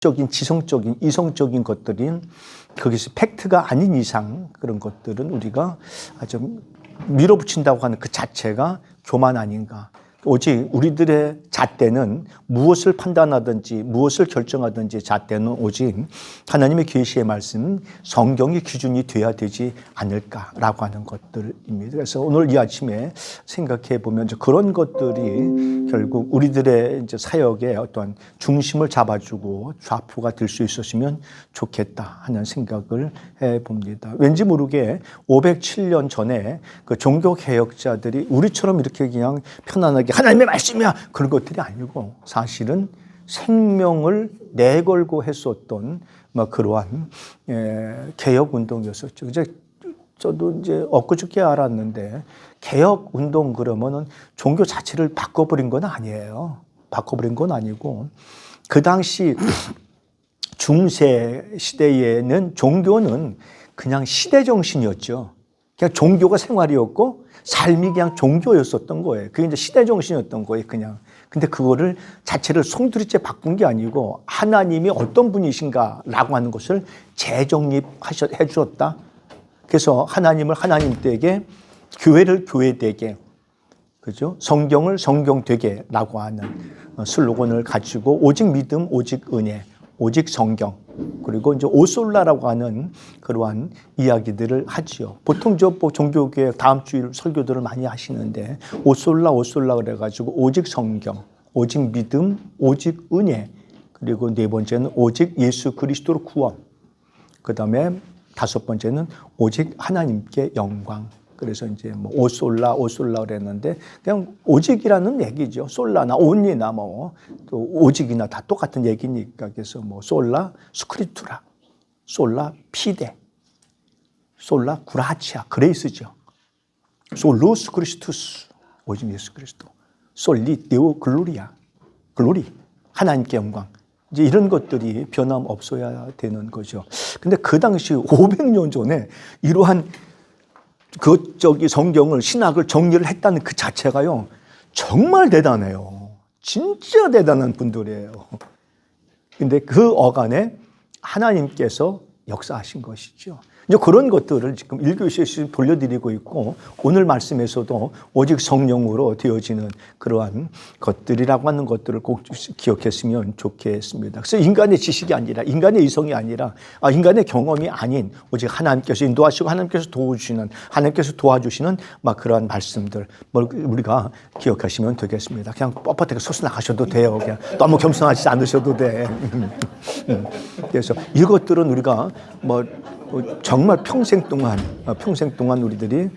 적인 지성적인 이성적인 것들인 거기서 팩트가 아닌 이상 그런 것들은 우리가 좀 밀어붙인다고 하는 그 자체가 교만 아닌가. 오직 우리들의 잣대는 무엇을 판단하든지 무엇을 결정하든지 잣대는 오직 하나님의 계시의 말씀 성경의 기준이 돼야 되지 않을까라고 하는 것들입니다. 그래서 오늘 이 아침에 생각해 보면 그런 것들이 결국 우리들의 이제 사역의 어떤 중심을 잡아주고 좌표가 될 수 있었으면 좋겠다 하는 생각을 해 봅니다. 왠지 모르게 507년 전에 그 종교 개혁자들이 우리처럼 이렇게 그냥 편안하게 하나님의 말씀이야 그런 것들이 아니고 사실은 생명을 내걸고 했었던 그러한 개혁 운동이었었죠. 이제 저도 이제 엊그저께 알았는데 개혁 운동 그러면은 종교 자체를 바꿔버린 건 아니에요. 바꿔버린 건 아니고 그 당시 중세 시대에는 종교는 그냥 시대 정신이었죠. 그냥 종교가 생활이었고 삶이 그냥 종교였었던 거예요. 그게 이제 시대 정신이었던 거예요, 그냥. 근데 그거를 자체를 송두리째 바꾼 게 아니고 하나님이 어떤 분이신가라고 하는 것을 재정립해 주었다. 그래서 하나님을 하나님되게, 교회를 교회되게, 그죠? 성경을 성경되게라고 하는 슬로건을 가지고 오직 믿음, 오직 은혜, 오직 성경, 그리고 이제 오솔라라고 하는 그러한 이야기들을 하지요. 보통 저 종교개혁 다음 주일 설교들을 많이 하시는데 오솔라 그래가지고 오직 성경, 오직 믿음, 오직 은혜, 그리고 네 번째는 오직 예수 그리스도로 구원, 그 다음에 다섯 번째는 오직 하나님께 영광. 그래서 이제 뭐 오솔라 그랬는데 그냥 오직이라는 얘기죠. 솔라나 온리나 뭐 또 오직이나 다 똑같은 얘기니까 그래서 뭐 솔라 스크리투라, 솔라 피데, 솔라 구라치아 그레이스죠. 솔루스 크리스투스 오직 예수 그리스도, 솔리 데오 글로리아 글로리 하나님께 영광. 이제 이런 것들이 변함없어야 되는 거죠. 근데 그 당시 500년 전에 이러한 성경을, 신학을 정리를 했다는 그 자체가요, 정말 대단해요. 진짜 대단한 분들이에요. 근데 그 어간에 하나님께서 역사하신 것이죠. 이제 그런 것들을 지금 1교시에 돌려드리고 있고, 오늘 말씀에서도 오직 성령으로 되어지는 그러한 것들이라고 하는 것들을 꼭 기억했으면 좋겠습니다. 그래서 인간의 지식이 아니라, 인간의 이성이 아니라, 인간의 경험이 아닌, 오직 하나님께서 인도하시고 하나님께서 도와주시는 막 그러한 말씀들, 우리가 기억하시면 되겠습니다. 그냥 뻣뻣하게 소스 나가셔도 돼요. 그냥 너무 겸손하지 않으셔도 돼. 그래서 이것들은 우리가 정말 평생 동안 우리들이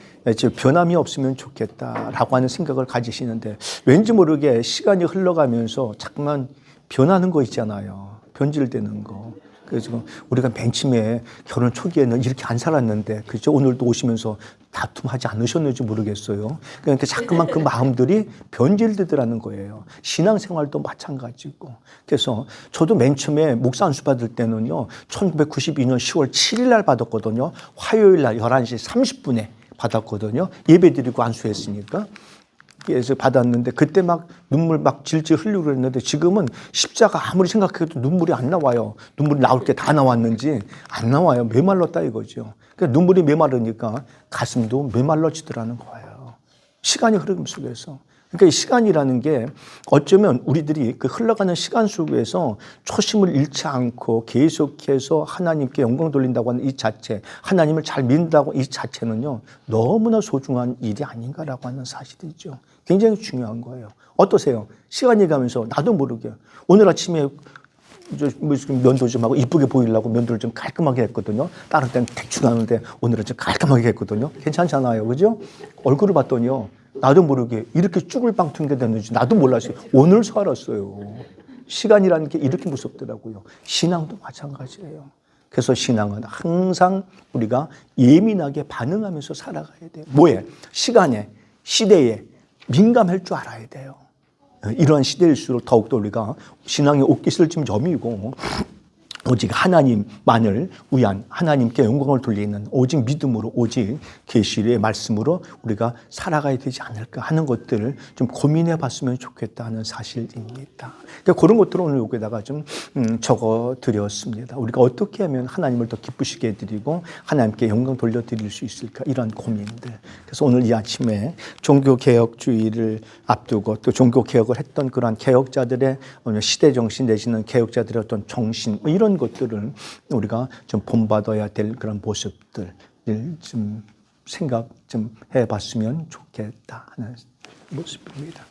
변함이 없으면 좋겠다라고 하는 생각을 가지시는데 왠지 모르게 시간이 흘러가면서 자꾸만 변하는 거 있잖아요. 변질되는 거. 그래서 우리가 맨 처음에 결혼 초기에는 이렇게 안 살았는데, 그죠? 오늘도 오시면서 다툼하지 않으셨는지 모르겠어요. 그러니까 자꾸만 그 마음들이 변질되더라는 거예요. 신앙생활도 마찬가지고. 그래서 저도 맨 처음에 목사 안수 받을 때는요, 1992년 10월 7일 날 받았거든요. 화요일 날 11시 30분에 받았거든요. 예배 드리고 안수했으니까. 그래서 받았는데 그때 막 눈물 막 질질 흘리고 그랬는데 지금은 십자가 아무리 생각해도 눈물이 안 나와요. 눈물이 나올 게 다 나왔는지 안 나와요. 메말랐다 이거죠. 그러니까 눈물이 메마르니까 가슴도 메말라지더라는 거예요. 시간이 흐름 속에서. 그러니까 이 시간이라는 게 어쩌면 우리들이 그 흘러가는 시간 속에서 초심을 잃지 않고 계속해서 하나님께 영광 돌린다고 하는 이 자체, 하나님을 잘 믿는다고 이 자체는요, 너무나 소중한 일이 아닌가라고 하는 사실이죠. 굉장히 중요한 거예요. 어떠세요? 시간이 가면서 나도 모르게 오늘 아침에 면도 좀 하고 이쁘게 보이려고 면도를 좀 깔끔하게 했거든요. 다른 때는 대충 하는데 오늘은 좀 깔끔하게 했거든요. 괜찮잖아요. 그죠? 얼굴을 봤더니요, 나도 모르게 이렇게 쭈글빵 튕게 됐는지 나도 몰랐어요. 오늘서 알았어요. 시간이라는 게 이렇게 무섭더라고요. 신앙도 마찬가지예요. 그래서 신앙은 항상 우리가 예민하게 반응하면서 살아가야 돼요. 뭐에? 시간에, 시대에 민감할 줄 알아야 돼요. 이러한 시대일수록 더욱더 우리가 신앙의 옷깃을 좀 점이고 오직 하나님만을 위한 하나님께 영광을 돌리는 오직 믿음으로 오직 계시의 말씀으로 우리가 살아가야 되지 않을까 하는 것들을 좀 고민해 봤으면 좋겠다 하는 사실입니다. 그런 것들을 오늘 여기다가 좀 적어 드렸습니다. 우리가 어떻게 하면 하나님을 더 기쁘시게 해드리고 하나님께 영광 돌려드릴 수 있을까 이런 고민들. 그래서 오늘 이 아침에 종교개혁주의를 앞두고 또 종교개혁을 했던 그러한 개혁자들의 시대정신 내지는 개혁자들의 어떤 정신 이런 것들을 우리가 좀 본받아야 될 그런 모습들을 좀 생각 좀 해봤으면 좋겠다 하는 모습입니다.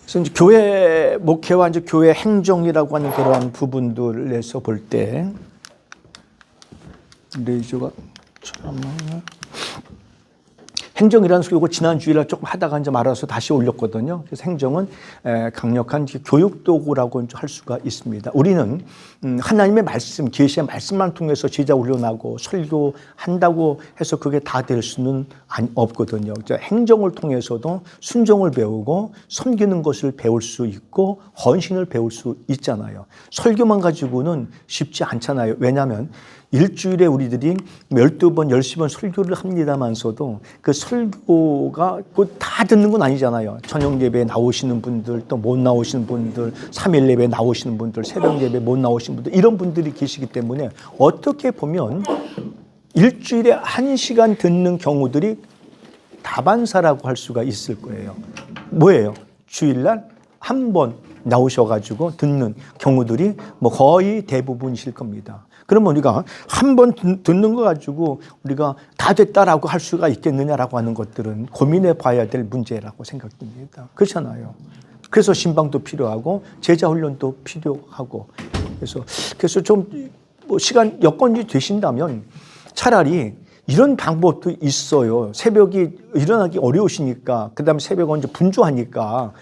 그래서 이제 교회 목회와 이제 교회 행정이라고 하는 그런 부분들에서 볼 때 레이저가 행정이라는 소리고 지난 주일날 조금 하다가 이제 말아서 다시 올렸거든요. 그래서 행정은 강력한 교육 도구라고 할 수가 있습니다. 우리는 하나님의 말씀, 계시의 말씀만 통해서 제자 훈련하고 설교한다고 해서 그게 다 될 수는 없거든요. 행정을 통해서도 순종을 배우고 섬기는 것을 배울 수 있고 헌신을 배울 수 있잖아요. 설교만 가지고는 쉽지 않잖아요. 왜냐하면 일주일에 우리들이 12번, 10번 설교를 합니다만서도 그 설교가 다 듣는 건 아니잖아요. 저녁 예배에 나오시는 분들, 또 못 나오시는 분들, 3일 예배에 나오시는 분들, 새벽 예배에 못 나오시는 분들, 이런 분들이 계시기 때문에 어떻게 보면 일주일에 1시간 듣는 경우들이 다반사라고 할 수가 있을 거예요. 뭐예요? 주일날 한 번 나오셔가지고 듣는 경우들이 뭐 거의 대부분이실 겁니다. 그러면 우리가 한 번 듣는 거 가지고 우리가 다 됐다라고 할 수가 있겠느냐라고 하는 것들은 고민해 봐야 될 문제라고 생각됩니다. 그렇잖아요. 그래서 신방도 필요하고 제자 훈련도 필요하고 그래서 좀 뭐 시간 여건이 되신다면 차라리 이런 방법도 있어요. 새벽이 일어나기 어려우시니까 그다음에 새벽은 이제 분주하니까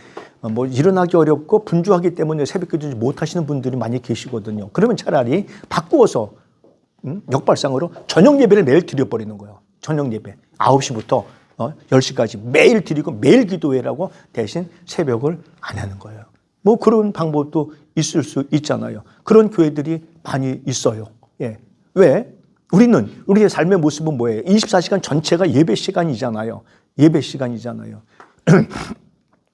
뭐 일어나기 어렵고 분주하기 때문에 새벽기도 못 하시는 분들이 많이 계시거든요. 그러면 차라리 바꾸어서 역발상으로 저녁 예배를 매일 드려버리는 거예요. 저녁 예배 9시부터 10시까지 매일 드리고 매일 기도회라고 대신 새벽을 안 하는 거예요. 뭐 그런 방법도 있을 수 있잖아요. 그런 교회들이 많이 있어요. 예. 왜? 우리의 삶의 모습은 뭐예요? 24시간 전체가 예배 시간이잖아요. 예배 시간이잖아요.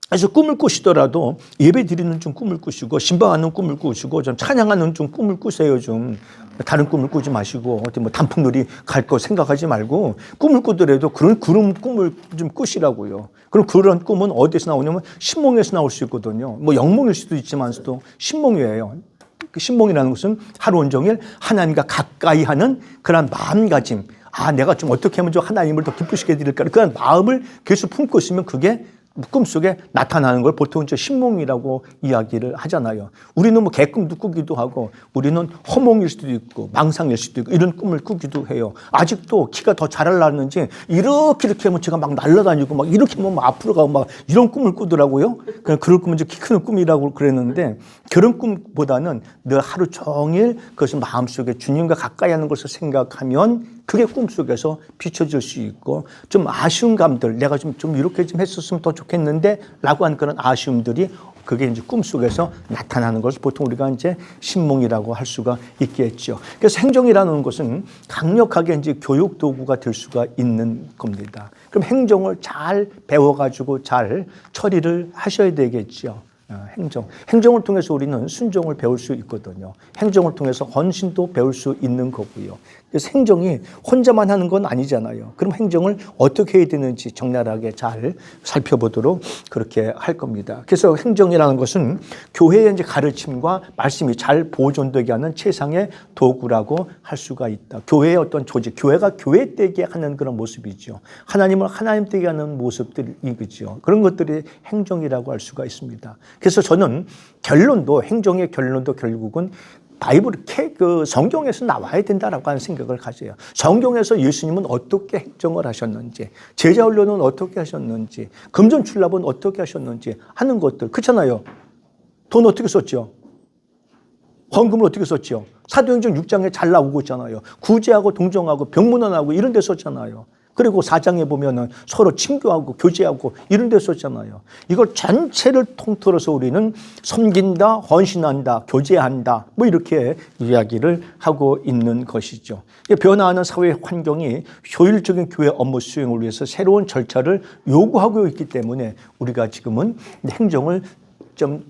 그래서 꿈을 꾸시더라도 예배 드리는 좀 꿈을 꾸시고 신방하는 꿈을 꾸시고 좀 찬양하는 좀 꿈을 꾸세요. 좀 다른 꿈을 꾸지 마시고 어디 뭐 단풍놀이 갈 거 생각하지 말고 꿈을 꾸더라도 그런 꿈을 좀 꾸시라고요. 그럼 그런 꿈은 어디서 나오냐면 신몽에서 나올 수 있거든요. 뭐 영몽일 수도 있지만서도 신몽이에요. 신몽이라는 것은 하루 온종일 하나님과 가까이 하는 그런 마음가짐. 내가 좀 어떻게 하면 좀 하나님을 더 기쁘시게 해드릴까. 그런 마음을 계속 품고 있으면 그게 꿈속에 나타나는 걸 보통 이제 신몽이라고 이야기를 하잖아요. 우리는 뭐 개꿈도 꾸기도 하고 우리는 허몽일 수도 있고 망상일 수도 있고 이런 꿈을 꾸기도 해요. 아직도 키가 더 자라려는지 이렇게 하면 제가 막 날아다니고 막 이렇게 하면 막 앞으로 가고 막 이런 꿈을 꾸더라고요. 그냥 그럴 꿈은 이제 키 크는 꿈이라고 그랬는데 그런 꿈보다는 늘 하루 종일 그것을 마음속에 주님과 가까이 하는 것을 생각하면 그게 꿈속에서 비춰질 수 있고 좀 아쉬운 감들 내가 좀 이렇게 좀 했었으면 더 좋겠는데 라고 하는 그런 아쉬움들이 그게 이제 꿈속에서 나타나는 것을 보통 우리가 이제 신몽이라고 할 수가 있겠죠. 그래서 행정이라는 것은 강력하게 이제 교육 도구가 될 수가 있는 겁니다. 그럼 행정을 잘 배워가지고 잘 처리를 하셔야 되겠죠. 행정을 통해서 우리는 순종을 배울 수 있거든요. 행정을 통해서 헌신도 배울 수 있는 거고요. 그래서 행정이 혼자만 하는 건 아니잖아요. 그럼 행정을 어떻게 해야 되는지 적나라하게 잘 살펴보도록 그렇게 할 겁니다. 그래서 행정이라는 것은 교회의 이제 가르침과 말씀이 잘 보존되게 하는 최상의 도구라고 할 수가 있다. 교회의 어떤 조직, 교회가 교회되게 하는 그런 모습이죠. 하나님을 하나님되게 하는 모습들이죠. 그런 것들이 행정이라고 할 수가 있습니다. 그래서 저는 행정의 결론도 결국은 그 성경에서 나와야 된다라고 하는 생각을 가져요. 성경에서 예수님은 어떻게 행정을 하셨는지, 제자 훈련은 어떻게 하셨는지, 금전출납은 어떻게 하셨는지 하는 것들 그렇잖아요. 돈 어떻게 썼죠? 헌금을 어떻게 썼죠? 사도행전 6장에 잘 나오고 있잖아요. 구제하고 동정하고 병문안하고 이런 데 썼잖아요. 그리고 4장에 보면은 서로 친교하고 교제하고 이런 데 썼잖아요. 이걸 전체를 통틀어서 우리는 섬긴다, 헌신한다, 교제한다, 뭐 이렇게 이야기를 하고 있는 것이죠. 변화하는 사회 환경이 효율적인 교회 업무 수행을 위해서 새로운 절차를 요구하고 있기 때문에 우리가 지금은 행정을 좀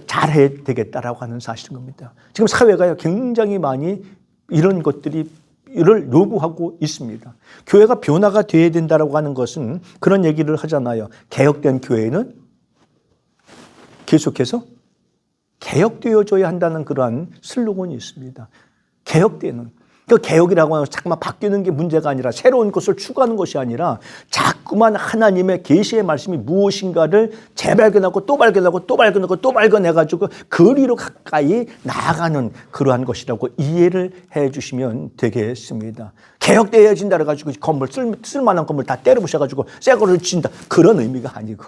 잘해야 되겠다라고 하는 사실인 겁니다. 지금 사회가 굉장히 많이 이런 것들을 요구하고 있습니다. 교회가 변화가 되어야 된다라고 하는 것은 그런 얘기를 하잖아요. 개혁된 교회는 계속해서 개혁되어져야 한다는 그러한 슬로건이 있습니다. 개혁되는. 그 개혁이라고 하는 것은 자꾸만 바뀌는 게 문제가 아니라 새로운 것을 추구하는 것이 아니라 자꾸만 하나님의 계시의 말씀이 무엇인가를 재발견하고 또 발견하고 또 발견하고 또 발견해가지고 그리로 가까이 나아가는 그러한 것이라고 이해를 해 주시면 되겠습니다. 개혁되어야 진다 그래가지고 건물 쓸만한 건물 다 때려부셔가지고 새 거를 짓는다 그런 의미가 아니고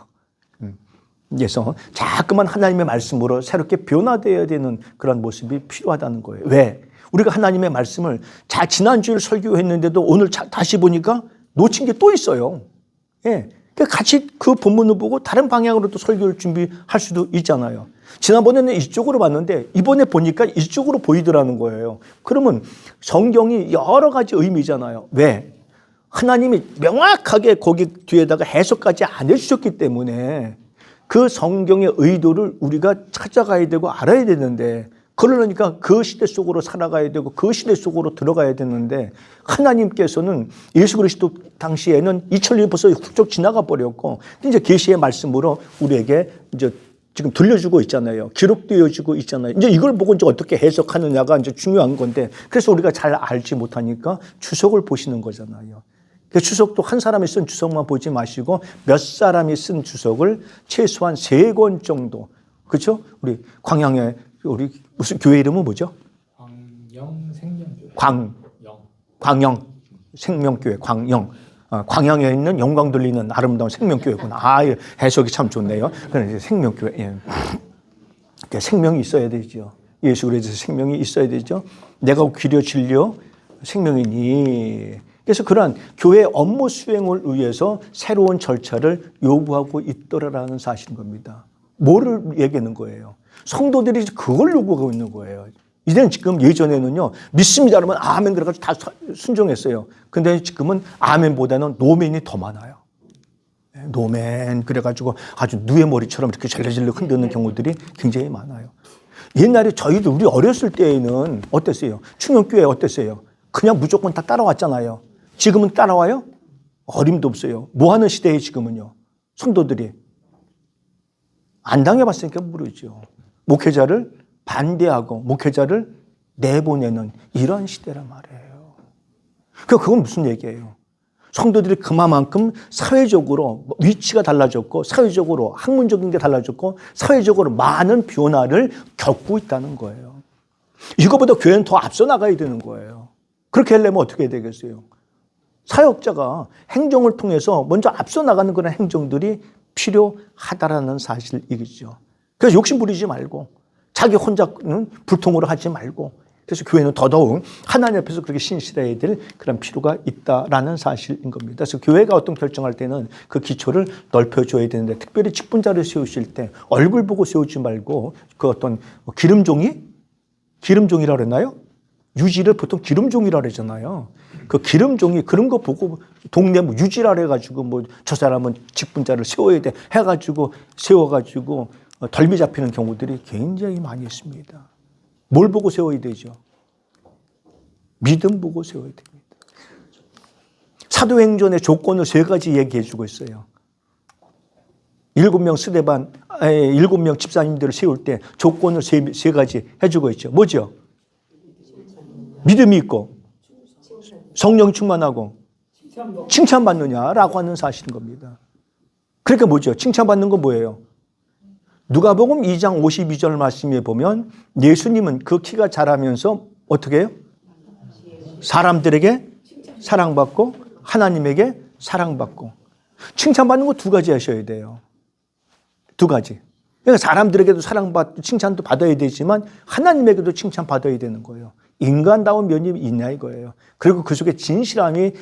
그래서 자꾸만 하나님의 말씀으로 새롭게 변화되어야 되는 그런 모습이 필요하다는 거예요. 왜? 우리가 하나님의 말씀을 지난주에 설교했는데도 오늘 다시 보니까 놓친 게 또 있어요. 예. 같이 그 본문을 보고 다른 방향으로 또 설교를 준비할 수도 있잖아요. 지난번에는 이쪽으로 봤는데 이번에 보니까 이쪽으로 보이더라는 거예요. 그러면 성경이 여러 가지 의미잖아요. 왜? 하나님이 명확하게 거기 뒤에다가 해석까지 안 해주셨기 때문에 그 성경의 의도를 우리가 찾아가야 되고 알아야 되는데 그러니까 그 시대 속으로 살아가야 되고 그 시대 속으로 들어가야 되는데 하나님께서는 예수 그리스도 당시에는 2000년이 벌써 훌쩍 지나가 버렸고 이제 계시의 말씀으로 우리에게 이제 지금 들려주고 있잖아요. 기록되어지고 있잖아요. 이제 이걸 보고 이제 어떻게 해석하느냐가 이제 중요한 건데 그래서 우리가 잘 알지 못하니까 주석을 보시는 거잖아요. 주석도 한 사람이 쓴 주석만 보지 마시고 몇 사람이 쓴 주석을 최소한 3권 정도. 그렇죠? 우리 광양에 우리 무슨 교회 이름은 뭐죠? 광영 생명교회. 광영 생명교회 광영. 광양에 있는 영광 들리는 아름다운 생명교회구나. 해석이 참 좋네요. 그런데 생명교회. 예. 그러니까 생명이 있어야 되죠. 예수 그리스도의 생명이 있어야 되죠. 내가 길이요 진리요 생명이니. 그래서 그러한 교회 업무 수행을 위해서 새로운 절차를 요구하고 있더라라는 사실인 겁니다. 뭐를 얘기하는 거예요? 성도들이 그걸 요구하고 있는 거예요. 이제는 지금 예전에는요, 믿습니다 그러면 아멘 그래가지고 다 순종했어요. 근데 지금은 아멘보다는 노멘이 더 많아요. 노멘 그래가지고 아주 누에 머리처럼 이렇게 절레절레 흔드는 경우들이 굉장히 많아요. 옛날에 저희도 우리 어렸을 때에는 어땠어요? 충영교회 어땠어요? 그냥 무조건 다 따라왔잖아요. 지금은 따라와요? 어림도 없어요. 뭐 하는 시대에 지금은요? 성도들이 안 당해봤으니까 모르죠. 목회자를 반대하고 목회자를 내보내는 이런 시대란 말이에요. 그건 무슨 얘기예요? 성도들이 그만큼 사회적으로 위치가 달라졌고 사회적으로 학문적인 게 달라졌고 사회적으로 많은 변화를 겪고 있다는 거예요. 이거보다 교회는 더 앞서 나가야 되는 거예요. 그렇게 하려면 어떻게 해야 되겠어요? 사역자가 행정을 통해서 먼저 앞서 나가는 그런 행정들이 필요하다라는 사실이겠죠. 그래서 욕심 부리지 말고 자기 혼자는 불통으로 하지 말고 그래서 교회는 더더욱 하나님 앞에서 그렇게 신실해야 될 그런 필요가 있다라는 사실인 겁니다. 그래서 교회가 어떤 결정할 때는 그 기초를 넓혀줘야 되는데 특별히 직분자를 세우실 때 얼굴 보고 세우지 말고 그 어떤 기름종이라고 그랬나요? 유지를 보통 기름종이라고 그러잖아요. 그 기름종이 그런 거 보고 동네 유지라 해가지고 저 사람은 직분자를 세워야 돼 해가지고 세워가지고 덜미 잡히는 경우들이 굉장히 많이 있습니다. 뭘 보고 세워야 되죠? 믿음 보고 세워야 됩니다. 사도행전의 조건을 3가지 얘기해 주고 있어요. 7명 집사님들을 세울 때 조건을 3가지 해주고 있죠. 뭐죠? 믿음이 있고 성령 충만하고 칭찬받느냐라고 하는 사실인 겁니다. 그러니까 뭐죠? 칭찬받는 건 뭐예요? 누가복음 2장 52절 말씀에 보면 예수님은 그 키가 자라면서 어떻게 해요? 사람들에게 사랑받고 하나님에게 사랑받고 칭찬받는 거 2가지 하셔야 돼요. 2가지. 그러니까 사람들에게도 사랑받고 칭찬도 받아야 되지만 하나님에게도 칭찬받아야 되는 거예요. 인간다운 면이 있냐 이거예요. 그리고 그 속에 진실함이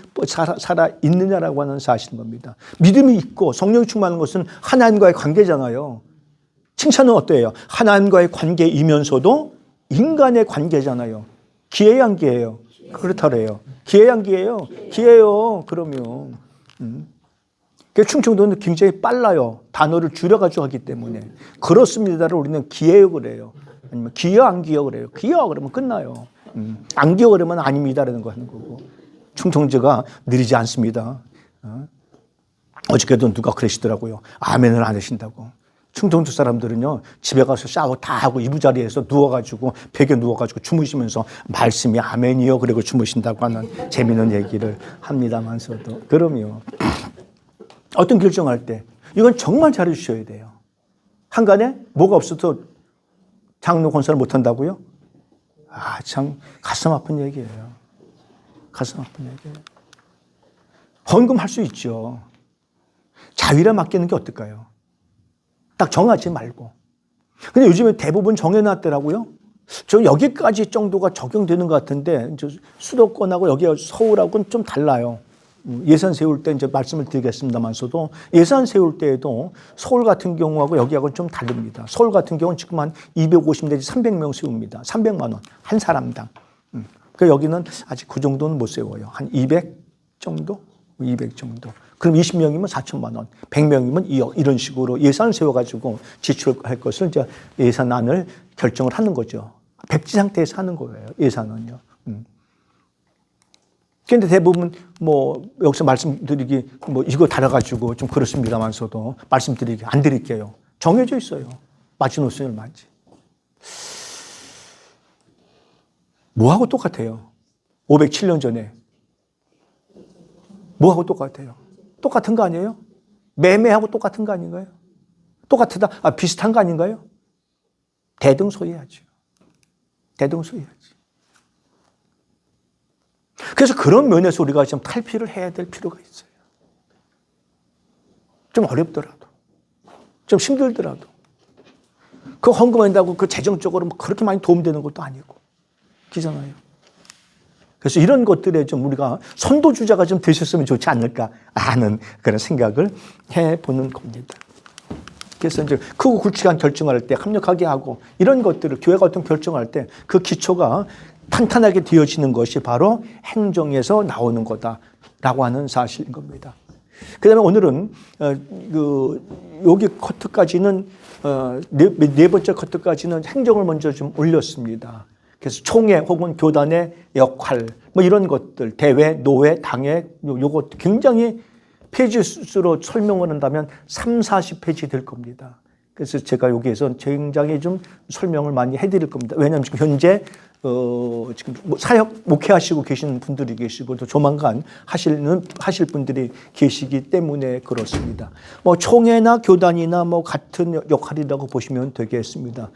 살아 있느냐라고 하는 사실인 겁니다. 믿음이 있고 성령이 충만한 것은 하나님과의 관계잖아요. 칭찬은 어때요? 하나님과의 관계이면서도 인간의 관계잖아요. 기회의 한계예요. 그렇다래요. 기회의 한계예요. 기회예요. 그러면. 그 충청도는 굉장히 빨라요. 단어를 줄여가지고 하기 때문에. 그렇습니다를 우리는 기회요 그래요. 아니면 기여 안 기여 그래요. 기여 그러면 끝나요. 안 기여 그러면 아닙니다라는 거 하는 거고. 충청도가 느리지 않습니다. 어저께도 누가 그러시더라고요. 아멘을 안 하신다고. 충청도 사람들은요, 집에 가서 샤워 다 하고 이부자리에서 누워가지고, 벽에 누워가지고 주무시면서 말씀이 아멘이요. 그리고 주무신다고 하는 재미있는 얘기를 합니다만서도. 그럼요. 어떤 결정할 때, 이건 정말 잘해주셔야 돼요. 한간에 뭐가 없어서 장로 권사를 못한다고요? 아, 참, 가슴 아픈 얘기예요. 가슴 아픈 얘기예요. 헌금할 수 있죠. 자율에 맡기는 게 어떨까요? 딱 정하지 말고. 근데 요즘에 대부분 정해놨더라고요. 저 여기까지 정도가 적용되는 것 같은데, 수도권하고 여기 서울하고는 좀 달라요. 예산 세울 때 이제 말씀을 드리겠습니다만서도 예산 세울 때에도 서울 같은 경우하고 여기하고는 좀 다릅니다. 서울 같은 경우는 지금 한 250 내지 300명 세웁니다. 300만 원 한 사람당. 그 여기는 아직 그 정도는 못 세워요. 한 200 정도? 200 정도. 그럼 20명이면 4천만 원, 100명이면 2억 이런 식으로 예산을 세워가지고 지출할 것을 이제 예산안을 결정을 하는 거죠. 백지 상태에서 하는 거예요. 예산은요. 그런데 대부분 뭐 여기서 말씀드리기 뭐 이거 달아가지고 좀 그렇습니다만서도 말씀드리기 안 드릴게요. 정해져 있어요. 마지노선이 얼마인지. 뭐하고 똑같아요? 507년 전에. 뭐하고 똑같아요? 똑같은 거 아니에요? 매매하고 똑같은 거 아닌가요? 똑같다, 비슷한 거 아닌가요? 대등소이하죠. 대등소이하지. 그래서 그런 면에서 우리가 좀 탈피를 해야 될 필요가 있어요. 좀 어렵더라도, 좀 힘들더라도. 그 헌금한다고 그 재정적으로 그렇게 많이 도움되는 것도 아니고. 그잖아요. 그래서 이런 것들에 좀 우리가 선도주자가 좀 되셨으면 좋지 않을까 하는 그런 생각을 해보는 겁니다. 그래서 이제 크고 굵직한 결정할 때 합력하게 하고 이런 것들을 교회가 어떤 결정할 때 그 기초가 탄탄하게 되어지는 것이 바로 행정에서 나오는 거다라고 하는 사실인 겁니다. 그 다음에 오늘은 여기 커트까지는 네 번째 커트까지는 행정을 먼저 좀 올렸습니다. 그래서 총회 혹은 교단의 역할 뭐 이런 것들 대회, 노회, 당회 요거 굉장히 페이지 수로 설명을 한다면 30-40페이지 될 겁니다. 그래서 제가 여기에서 굉장히 좀 설명을 많이 해드릴 겁니다. 왜냐하면 지금 현재 지금 뭐 사역 목회하시고 계시는 분들이 계시고 또 조만간 하실 분들이 계시기 때문에 그렇습니다. 뭐 총회나 교단이나 뭐 같은 역할이라고 보시면 되겠습니다.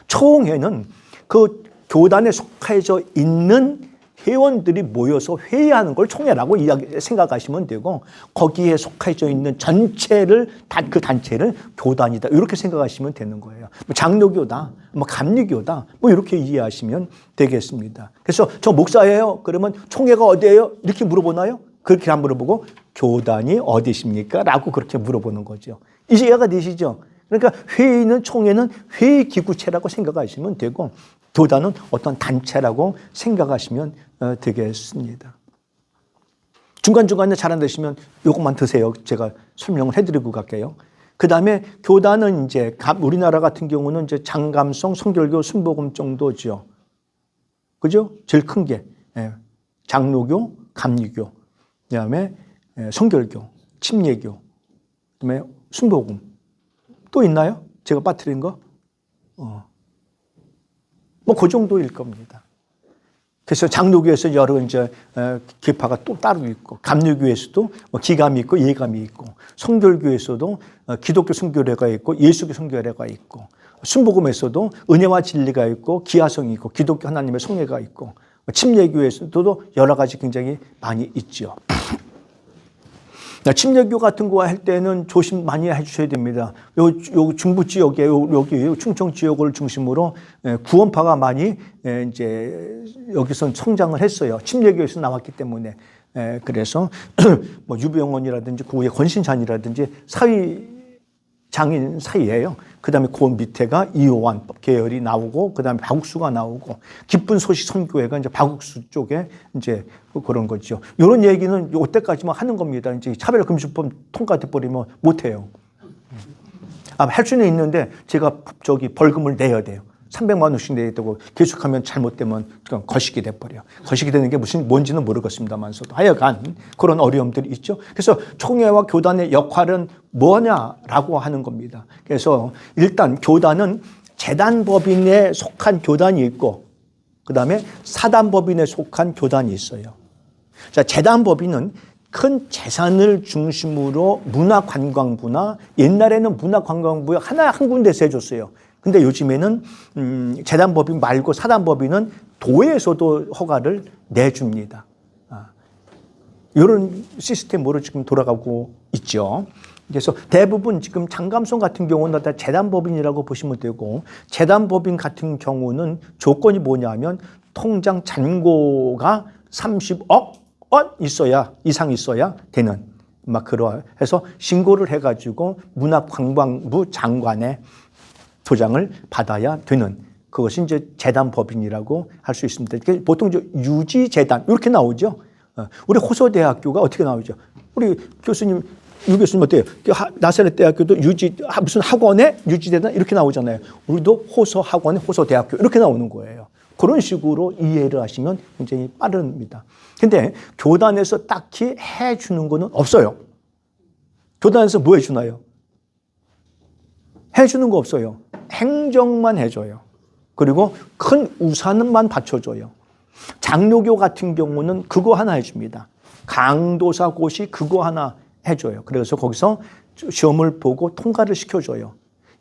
총회는 그 교단에 속해져 있는 회원들이 모여서 회의하는 걸 총회라고 생각하시면 되고 거기에 속해져 있는 전체를 그 단체를 교단이다 이렇게 생각하시면 되는 거예요. 뭐 장로교다, 뭐 감리교다, 뭐 이렇게 이해하시면 되겠습니다. 그래서 저 목사예요. 그러면 총회가 어디예요? 이렇게 물어보나요? 그렇게 안 물어보고 교단이 어디십니까? 라고 그렇게 물어보는 거죠. 이제 이해가 되시죠? 그러니까 회의는 총회는 회의 기구체라고 생각하시면 되고 교단은 어떤 단체라고 생각하시면 되겠습니다. 중간중간에 잘 안 되시면 이것만 드세요. 제가 설명을 해드리고 갈게요. 그 다음에 교단은 이제 우리나라 같은 경우는 이제 장감성, 성결교, 순복음 정도죠. 그죠? 제일 큰 게 장로교, 감리교, 그 다음에 성결교, 침례교, 그 다음에 순복음. 또 있나요? 제가 빠뜨린 거? 뭐 그 정도일 겁니다. 그래서 장로교에서 여러 이제 계파가 또 따로 있고, 감리교에서도 기감이 있고 예감이 있고, 성결교에서도 기독교 성결회가 있고 예수교 성결회가 있고, 순복음에서도 은혜와 진리가 있고 기하성이 있고 기독교 하나님의 성례가 있고, 침례교에서도 여러 가지 굉장히 많이 있죠. 침례교 같은 거 할 때는 조심 많이 해주셔야 됩니다. 요 중부 지역에 여기 충청 지역을 중심으로 구원파가 많이 이제 여기서 성장을 했어요. 침례교에서 나왔기 때문에. 그래서 뭐 유병원이라든지 그 위에 권신찬이라든지 사위 장인 사이예요. 그 다음에 그 밑에가 이호환 계열이 나오고, 그 다음에 박욱수가 나오고, 기쁜 소식 선교회가 이제 박욱수 쪽에 이제 그런 거죠. 이런 얘기는 이때까지만 하는 겁니다. 이제 차별금지법 통과돼 버리면 못해요. 할 수는 있는데 제가 벌금을 내야 돼요. 300만 원씩 내야 되고, 계속하면 잘못되면 그냥 거시기 돼버려. 거시기 되는 게 뭔지는 모르겠습니다만서도 하여간 그런 어려움들이 있죠. 그래서 총회와 교단의 역할은 뭐냐라고 하는 겁니다. 그래서 일단 교단은 재단법인에 속한 교단이 있고, 그 다음에 사단법인에 속한 교단이 있어요. 자, 재단법인은 큰 재산을 중심으로 문화관광부나, 옛날에는 문화관광부에 한 군데서 해줬어요. 근데 요즘에는 재단법인 말고 사단법인은 도에서도 허가를 내줍니다. 이런 시스템으로 지금 돌아가고 있죠. 그래서 대부분 지금 장감송 같은 경우는 다 재단법인이라고 보시면 되고, 재단법인 같은 경우는 조건이 뭐냐면 통장 잔고가 30억 원 이상 있어야 되는, 막 그러해서 신고를 해가지고 문화관광부 장관의 도장을 받아야 되는, 그것이 이제 재단법인이라고 할 수 있습니다. 보통 유지재단 이렇게 나오죠. 우리 호서대학교가 어떻게 나오죠? 우리 교수님, 유 교수님 어때요? 나사렛 대학교도 무슨 학원에 유지재단 이렇게 나오잖아요. 우리도 호서학원에 호서대학교 이렇게 나오는 거예요. 그런 식으로 이해를 하시면 굉장히 빠릅니다. 근데 교단에서 딱히 해주는 거는 없어요. 교단에서 뭐 해주나요? 해주는 거 없어요. 행정만 해줘요. 그리고 큰 우산만 받쳐줘요. 장로교 같은 경우는 그거 하나 해줍니다. 강도사고시 그거 하나 해줘요. 그래서 거기서 시험을 보고 통과를 시켜줘요.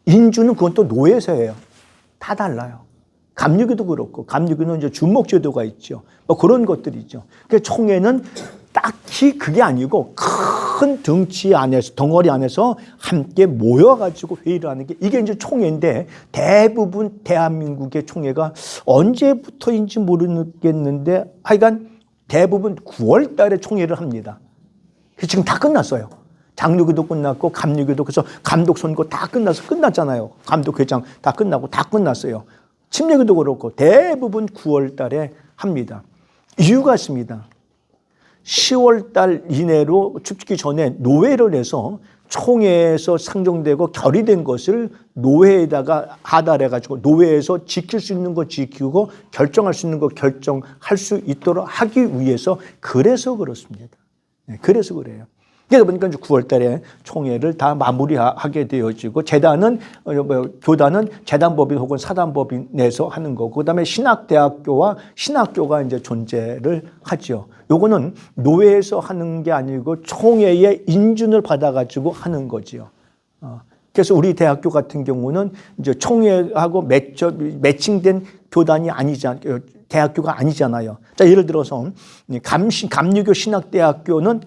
인주는 그건 또 노예에서 해요. 다 달라요. 감리교도 그렇고, 감리교는 이제 준목제도가 있죠. 뭐 그런 것들이죠. 그러니까 총회는 딱히 그게 아니고 큰 덩치 안에서, 덩어리 안에서 함께 모여가지고 회의를 하는 게 이게 이제 총회인데, 대부분 대한민국의 총회가 언제부터인지 모르겠는데 하여간 대부분 9월 달에 총회를 합니다. 지금 다 끝났어요. 장로교도 끝났고 감리교도, 그래서 감독 선거 다 끝났잖아요. 감독회장 다 끝나고 다 끝났어요. 침례교도 그렇고 대부분 9월 달에 합니다. 이유가 있습니다. 10월 달 이내로 춥기 전에 노회를 해서 총회에서 상정되고 결의된 것을 노회에다가 하달해가지고 노회에서 지킬 수 있는 거 지키고 결정할 수 있는 거 결정할 수 있도록 하기 위해서, 그래서 그렇습니다. 그래서 그래요. 그러다 보니까 이제 9월 달에 총회를 다 마무리하게 되어지고, 재단은, 교단은 재단법인 혹은 사단법인에서 하는 거고, 그 다음에 신학대학교와 신학교가 이제 존재를 하죠. 요거는 노회에서 하는 게 아니고 총회의 인준을 받아가지고 하는 거지요. 그래서 우리 대학교 같은 경우는 이제 총회하고 매칭된 교단이 아니잖아요. 대학교가 아니잖아요. 자, 예를 들어서 감리교 신학대학교는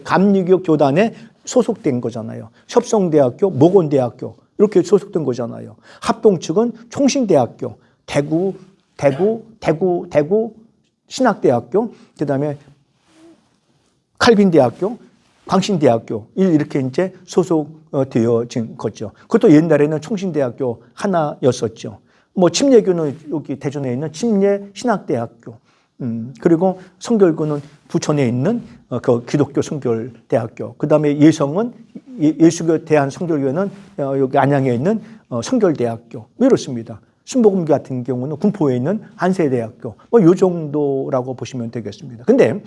감리교 교단에 소속된 거잖아요. 협성대학교, 모건대학교 이렇게 소속된 거잖아요. 합동 측은 총신대학교, 대구 신학대학교, 그다음에 칼빈대학교, 광신대학교 이렇게 이제 소속되어진 거죠. 그것도 옛날에는 총신대학교 하나였었죠. 뭐 침례교는 여기 대전에 있는 침례 신학대학교, 그리고 성결교는 부천에 있는 그 기독교 성결대학교, 그 다음에 예성은 예수교 대한 성결교회는 여기 안양에 있는 성결대학교 이렇습니다. 순복음 같은 경우는 군포에 있는 한세대학교, 뭐 요 정도라고 보시면 되겠습니다. 근데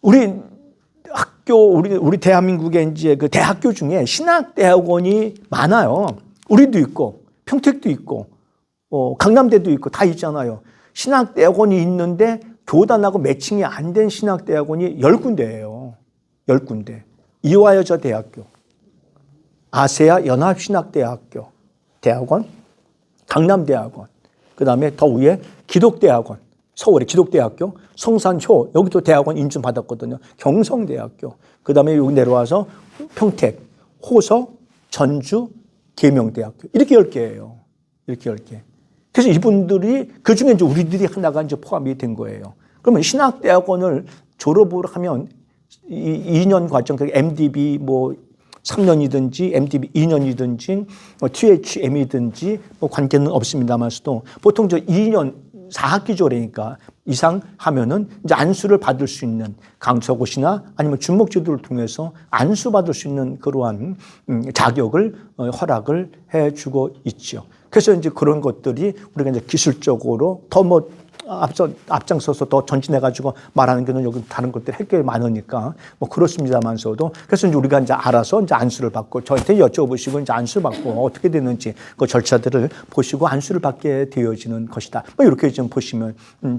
우리 대한민국의 이제 그 대학교 중에 신학대학원이 많아요. 우리도 있고 평택도 있고 강남대도 있고 다 있잖아요. 신학대학원이 있는데 교단하고 매칭이 안 된 신학대학원이 10군데예요. 10군데. 이화여자대학교, 아세아 연합신학대학원, 강남대학원, 그 다음에 더 위에 기독대학원, 서울의 기독대학교, 성산효, 여기도 대학원 인증 받았거든요. 경성대학교. 그 다음에 여기 내려와서 평택, 호서, 전주, 계명대학교. 이렇게 10개예요. 이렇게 10개. 그래서 이분들이, 그 중에 이제 우리들이 하나가 이제 포함이 된 거예요. 그러면 신학대학원을 졸업을 하면 2년 과정, MDB 뭐 3년이든지 MDB 2년이든지 뭐 THM이든지 뭐 관계는 없습니다만서도 보통 저 2년 4학기 조례니까 이상 하면은 이제 안수를 받을 수 있는 강서고시나 아니면 준목제도를 통해서 안수받을 수 있는 그러한 자격을 허락을 해주고 있죠. 그래서 이제 그런 것들이 우리가 이제 기술적으로 더 뭐 앞장서서 더 전진해가지고 말하는 게는 여기 다른 것들이 할 게 많으니까 뭐 그렇습니다만서도 그래서 이제 우리가 이제 알아서 이제 안수를 받고 저한테 여쭤보시고 이제 안수 받고 어떻게 되는지 그 절차들을 보시고 안수를 받게 되어지는 것이다. 뭐 이렇게 좀 보시면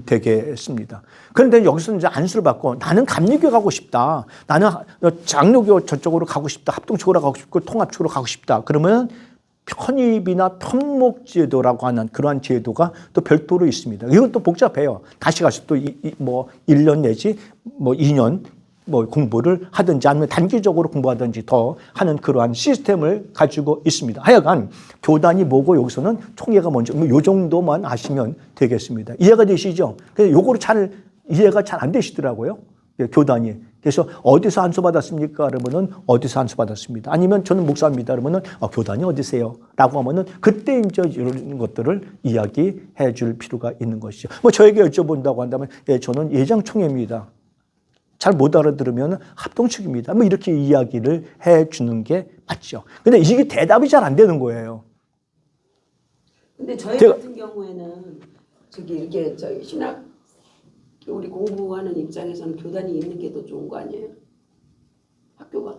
되겠습니다. 그런데 여기서 이제 안수를 받고 나는 감리교 가고 싶다. 나는 장로교 저쪽으로 가고 싶다. 합동 쪽으로 가고 싶고 통합 쪽으로 가고 싶다. 그러면 편입이나 편목제도라고 하는 그러한 제도가 또 별도로 있습니다. 이건 또 복잡해요. 다시 가서 또 뭐 1년 내지 뭐 2년 뭐 공부를 하든지 아니면 단기적으로 공부하든지 더 하는 그러한 시스템을 가지고 있습니다. 하여간 교단이 뭐고 여기서는 총회가 먼저 요 정도만 아시면 되겠습니다. 이해가 되시죠? 그래서 요거를 이해가 잘 안 되시더라고요. 교단이. 그래서 어디서 안수 받았습니까? 그러면은 어디서 안수 받았습니다. 아니면 저는 목사입니다. 그러면은 교단이 어디세요? 라고 하면은 그때 이제 이런 것들을 이야기해 줄 필요가 있는 것이죠. 뭐 저에게 여쭤본다고 한다면 저는 예장총회입니다. 잘 못 알아들으면 합동 측입니다. 뭐 이렇게 이야기를 해 주는 게 맞죠. 근데 이게 대답이 잘 안 되는 거예요. 근데 저희 같은 경우에는 이게 저희 신학 우리 공부하는 입장에서는 교단이 있는 게 더 좋은 거 아니에요? 학교가?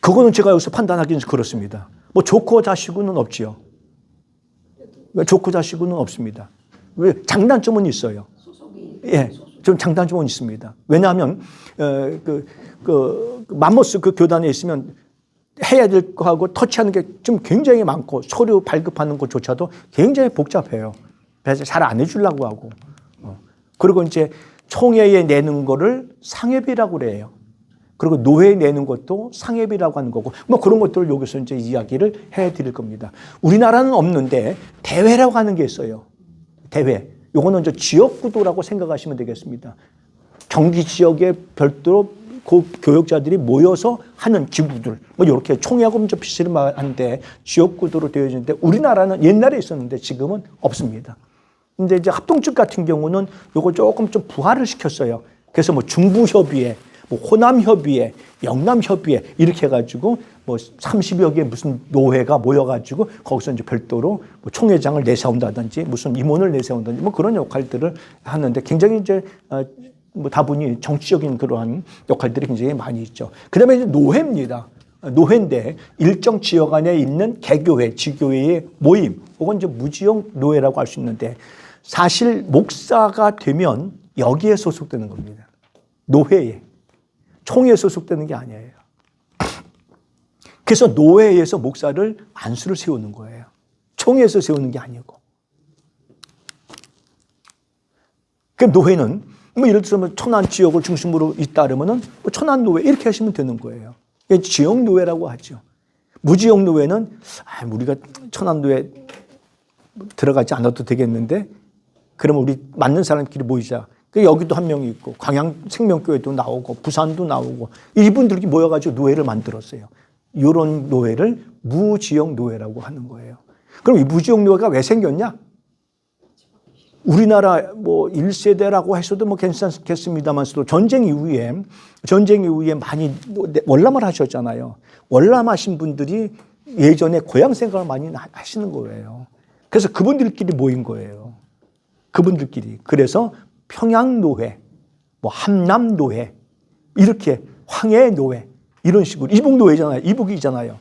그거는 제가 여기서 판단하기는 그렇습니다. 뭐 좋고 자시고는 없지요. 좋고 자시고는 없습니다. 왜? 장단점은 있어요. 소속이? 예, 좀 장단점은 있습니다. 왜냐하면 맘모스 그 교단에 있으면 해야 될 거하고 터치하는 게 좀 굉장히 많고 서류 발급하는 것조차도 굉장히 복잡해요. 그래서 잘 안 해주려고 하고. 그리고 이제 총회에 내는 거를 상회비라고 그래요. 그리고 노회에 내는 것도 상회비라고 하는 거고, 뭐 그런 것들을 여기서 이제 이야기를 해 드릴 겁니다. 우리나라는 없는데 대회라고 하는 게 있어요. 대회. 요거는 이제 지역구도라고 생각하시면 되겠습니다. 경기 지역에 별도로 교역자들이 모여서 하는 기구들, 뭐 이렇게 총회하고 좀 비슷한 한데 지역구도로 되어지는데 우리나라는 옛날에 있었는데 지금은 없습니다. 근데 이제 합동측 같은 경우는 요거 조금 좀 부활을 시켰어요. 그래서 뭐 중부협의회, 뭐 호남협의회, 영남협의회 이렇게 해가지고 뭐 30여 개 무슨 노회가 모여가지고 거기서 이제 별도로 뭐 총회장을 내세운다든지 무슨 임원을 내세운다든지 뭐 그런 역할들을 하는데 굉장히 이제 뭐 다분히 정치적인 그러한 역할들이 굉장히 많이 있죠. 그 다음에 이제 노회입니다. 노회인데 일정 지역 안에 있는 개교회, 지교회의 모임, 혹은 이제 무지용 노회라고 할 수 있는데 사실 목사가 되면 여기에 소속되는 겁니다. 노회에. 총회에 소속되는 게 아니에요. 그래서 노회에서 목사를 안수를 세우는 거예요. 총회에서 세우는 게 아니고. 그 노회는 뭐 예를 들어서 천안 지역을 중심으로 있다 그러면은 뭐 천안 노회 이렇게 하시면 되는 거예요. 지역 노회라고 하죠. 무지역 노회는 우리가 천안 노회 들어가지 않아도 되겠는데 그러면 우리 맞는 사람끼리 모이자. 여기도 한 명이 있고 광양 생명교회도 나오고 부산도 나오고 이분들이 모여가지고 노회를 만들었어요. 이런 노회를 무지역 노회라고 하는 거예요. 그럼 이 무지역 노회가 왜 생겼냐? 우리나라 뭐 1세대라고 해서도 뭐 괜찮겠습니다만서도 전쟁 이후에 많이 월남을 하셨잖아요. 월남하신 분들이 예전에 고향 생각을 많이 하시는 거예요. 그래서 그분들끼리 모인 거예요. 그분들끼리. 그래서 평양노회, 뭐 함남노회, 이렇게 황해노회 이런 식으로 이북노회잖아요. 이북이잖아요.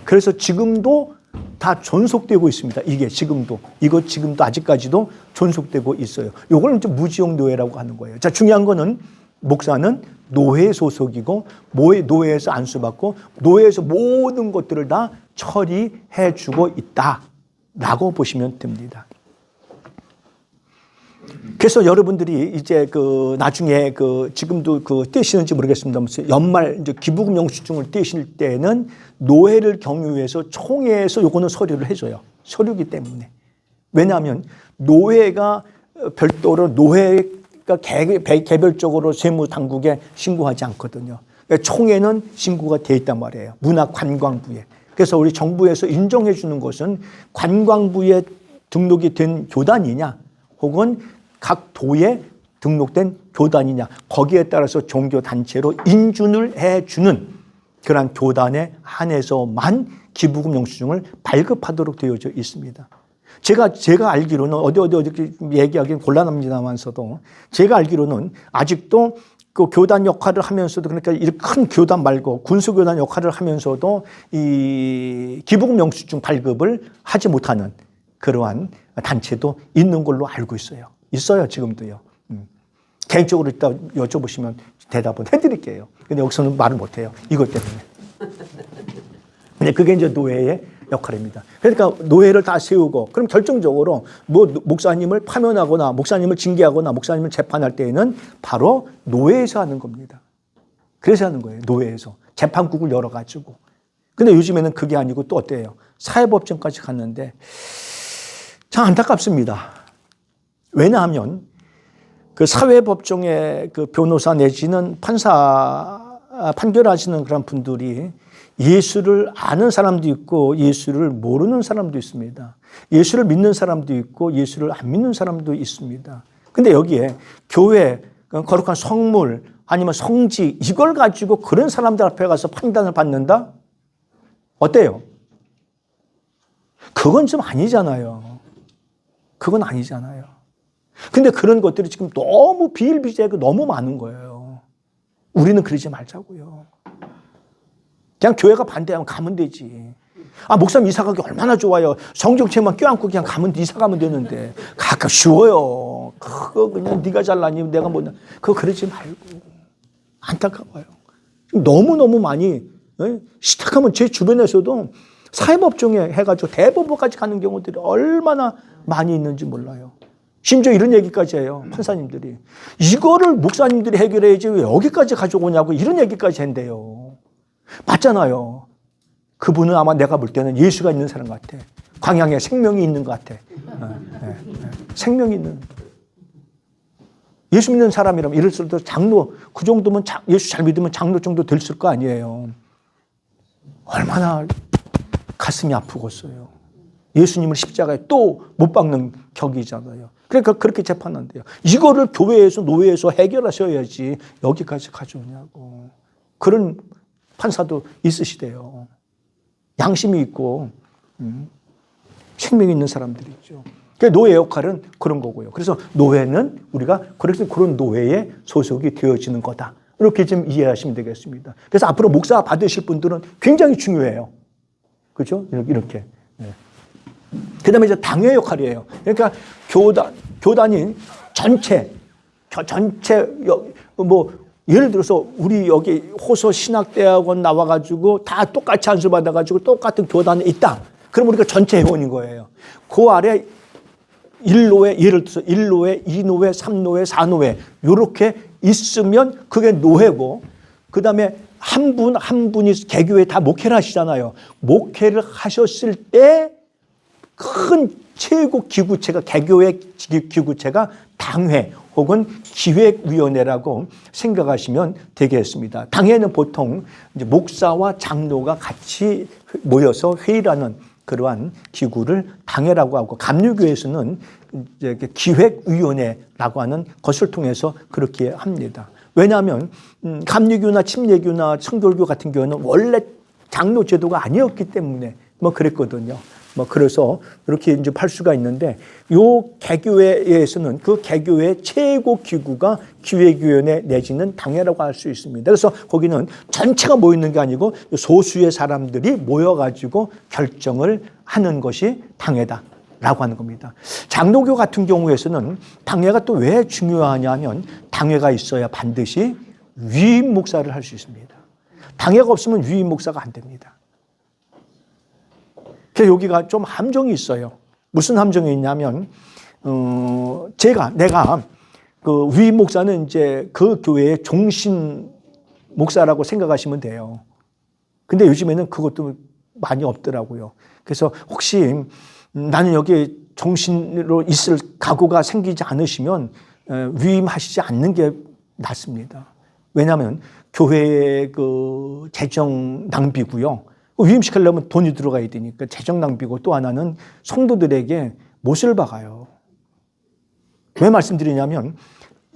그래서 지금도 다 존속되고 있습니다. 이게 지금도. 이거 지금도 아직까지도 존속되고 있어요. 요걸 이제 무지역 노회라고 하는 거예요. 자, 중요한 거는 목사는 노회 소속이고 노회에서 안수받고 노회에서 모든 것들을 다 처리해 주고 있다라고 보시면 됩니다. 그래서 여러분들이 이제 그 나중에 그 지금도 그 떼시는지 모르겠습니다. 무슨 연말 이제 기부금 영수증을 떼실 때는 노회를 경유해서 총회에서 요거는 서류를 해줘요. 서류기 때문에. 왜냐하면 노회가 별도로 노회가 개별적으로 세무당국에 신고하지 않거든요. 그러니까 총회는 신고가 돼 있단 말이에요. 문화관광부에. 그래서 우리 정부에서 인정해 주는 것은 관광부에 등록이 된 교단이냐 혹은 각 도에 등록된 교단이냐 거기에 따라서 종교단체로 인준을 해주는 그러한 교단에 한해서만 기부금 영수증을 발급하도록 되어져 있습니다. 제가 알기로는 어디 얘기하기는 곤란합니다만서도 제가 알기로는 아직도 그 교단 역할을 하면서도 그러니까 이 큰 교단 말고 군수교단 역할을 하면서도 이 기부금 영수증 발급을 하지 못하는 그러한 단체도 있는 걸로 알고 있어요. 있어요, 지금도요. 개인적으로 이따 여쭤보시면 대답은 해드릴게요. 근데 여기서는 말을 못해요. 이것 때문에. 근데 그게 이제 노회의 역할입니다. 그러니까 노회를 다 세우고 그럼 결정적으로 뭐 목사님을 파면하거나 목사님을 징계하거나 목사님을 재판할 때에는 바로 노회에서 하는 겁니다. 그래서 하는 거예요. 노회에서. 재판국을 열어가지고. 근데 요즘에는 그게 아니고 또 어때요? 사회법정까지 갔는데 참 안타깝습니다. 왜냐하면 그 사회법정의 그 변호사 내지는 판사 판결하시는 그런 분들이 예수를 아는 사람도 있고 예수를 모르는 사람도 있습니다. 예수를 믿는 사람도 있고 예수를 안 믿는 사람도 있습니다. 근데 여기에 교회, 거룩한 성물 아니면 성지 이걸 가지고 그런 사람들 앞에 가서 판단을 받는다? 어때요? 그건 좀 아니잖아요. 그건 아니잖아요. 근데 그런 것들이 지금 너무 비일비재하고 너무 많은 거예요. 우리는 그러지 말자고요. 그냥 교회가 반대하면 가면 되지. 아, 목사님 이사 가기 얼마나 좋아요. 성경책만 껴안고 그냥 이사 가면 되는데. 가끔 쉬워요. 그거 그냥 네가 잘나니 내가 못나. 그거 그러지 말고. 안타까워요. 너무너무 많이 시작하면 제 주변에서도 사회법정에 해가지고 대법원까지 가는 경우들이 얼마나 많이 있는지 몰라요. 심지어 이런 얘기까지 해요. 판사님들이. 이거를 목사님들이 해결해야지 왜 여기까지 가져오냐고 이런 얘기까지 한대요. 맞잖아요. 그분은 아마 내가 볼 때는 예수가 있는 사람 같아. 광양에 생명이 있는 것 같아. 생명이 있는. 예수 믿는 사람이라면 이럴 수도 장로, 그 정도면 예수 잘 믿으면 장로 정도 됐을 거 아니에요. 얼마나 가슴이 아프겠어요. 예수님을 십자가에 또 못 박는 격이잖아요. 그러니까 그렇게 재판한대요. 이거를 교회에서 노회에서 해결하셔야지 여기까지 가져오냐고. 그런 판사도 있으시대요. 양심이 있고 생명이 있는 사람들이 있죠. 노예 역할은 그런 거고요. 그래서 노회는 우리가 그런 노회에 소속이 되어지는 거다. 이렇게 좀 이해하시면 되겠습니다. 그래서 앞으로 목사 받으실 분들은 굉장히 중요해요. 그렇죠? 이렇게. 그 다음에 이제 당회 역할이에요. 그러니까 교단이 전체, 뭐, 예를 들어서 우리 여기 호서 신학대학원 나와가지고 다 똑같이 안수받아가지고 똑같은 교단에 있다. 그럼 우리가 전체 회원인 거예요. 그 아래 1노회, 예를 들어서 1노회, 2노회, 3노회, 4노회, 요렇게 있으면 그게 노회고, 그 다음에 한 분이 개교에 다 목회를 하시잖아요. 목회를 하셨을 때 큰 최고 기구체가, 개교의 기구체가 당회 혹은 기획위원회라고 생각하시면 되겠습니다. 당회는 보통 이제 목사와 장로가 같이 모여서 회의를 하는 그러한 기구를 당회라고 하고, 감리교에서는 이제 기획위원회라고 하는 것을 통해서 그렇게 합니다. 왜냐하면 감리교나 침례교나 청돌교 같은 경우는 원래 장로 제도가 아니었기 때문에 뭐 그랬거든요. 뭐 그래서 이렇게 이제 팔 수가 있는데, 요 개교회에서는 그 개교회 최고 기구가 기획위원회 내지는 당회라고 할 수 있습니다. 그래서 거기는 전체가 모이는 게 아니고 소수의 사람들이 모여가지고 결정을 하는 것이 당회다라고 하는 겁니다. 장로교 같은 경우에서는 당회가 또 왜 중요하냐면, 당회가 있어야 반드시 위임 목사를 할 수 있습니다. 당회가 없으면 위임 목사가 안 됩니다. 그래서 여기가 좀 함정이 있어요. 무슨 함정이 있냐면, 내가 그 위임 목사는 이제 그 교회의 종신 목사라고 생각하시면 돼요. 근데 요즘에는 그것도 많이 없더라고요. 그래서 혹시 나는 여기 종신으로 있을 각오가 생기지 않으시면 위임하시지 않는 게 낫습니다. 왜냐하면 교회의 그 재정 낭비고요. 위임시키려면 돈이 들어가야 되니까 재정 낭비고, 또 하나는 성도들에게 못을 박아요. 왜 말씀드리냐면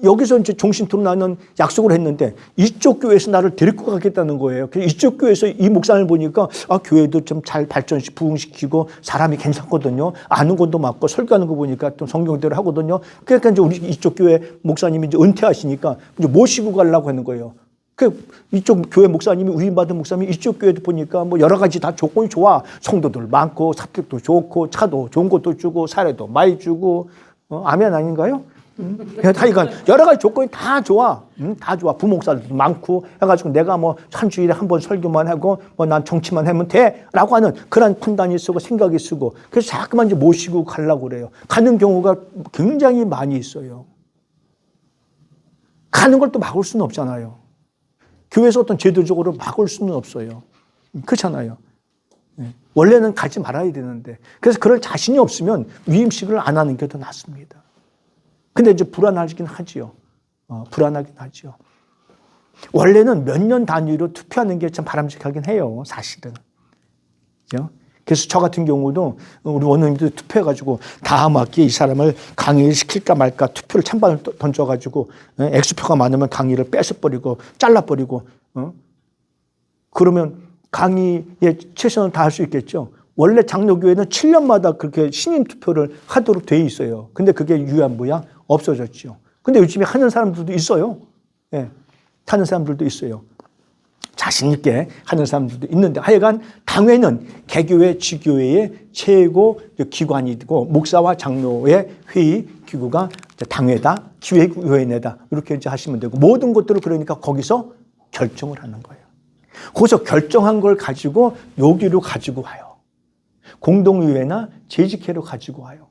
여기서 이제 종신토로 나는 약속을 했는데 이쪽 교회에서 나를 데리고 가겠다는 거예요. 그래서 이쪽 교회에서 이 목사를 보니까 교회도 좀 잘 부흥시키고 사람이 괜찮거든요. 아는 것도 맞고 설교하는 거 보니까 또 성경대로 하거든요. 그러니까 이제 우리 이쪽 교회 목사님이 이제 은퇴하시니까 이제 모시고 가려고 하는 거예요. 이쪽 교회 목사님이 위임받은 목사님이 이쪽 교회도 보니까 뭐 여러 가지 다 조건이 좋아. 성도들 많고 사택도 좋고 차도 좋은 것도 주고 사례도 많이 주고. 아멘 아닌가요? 하여간 여러 가지 조건이 다 좋아. 다 좋아. 부목사들도 많고 해가지고 내가 뭐 한 주일에 한 번 설교만 하고 뭐 난 정치만 하면 돼 라고 하는 그런 판단이 쓰고 생각이 쓰고, 그래서 자꾸만 이제 모시고 가려고 그래요. 가는 경우가 굉장히 많이 있어요. 가는 걸 또 막을 수는 없잖아요. 교회에서 어떤 제도적으로 막을 수는 없어요. 그렇잖아요. 원래는 가지 말아야 되는데, 그래서 그럴 자신이 없으면 위임식을 안 하는 게 더 낫습니다. 근데 이제 불안하긴 하지요. 불안하긴 하지요. 원래는 몇 년 단위로 투표하는 게 참 바람직하긴 해요, 사실은. 그죠? 그래서 저 같은 경우도 우리 원로님들 투표해가지고 다음 학기에 이 사람을 강의를 시킬까 말까 투표를 찬반을 던져가지고 X표가 많으면 강의를 뺏어버리고 잘라버리고, 그러면 강의에 최선을 다할 수 있겠죠. 원래 장로교회는 7년마다 그렇게 신임 투표를 하도록 돼 있어요. 근데 그게 유야무야 없어졌죠. 근데 요즘에 하는 사람들도 있어요. 예, 하는 사람들도 있어요. 자신 있게 하는 사람들도 있는데, 하여간 당회는 개교회, 지교회의 최고 기관이고 목사와 장로의 회의 기구가 당회다, 기획위원회다 이렇게 이제 하시면 되고, 모든 것들을 그러니까 거기서 결정을 하는 거예요. 거기서 결정한 걸 가지고 여기로 가지고 와요. 공동의회나 재직회로 가지고 와요.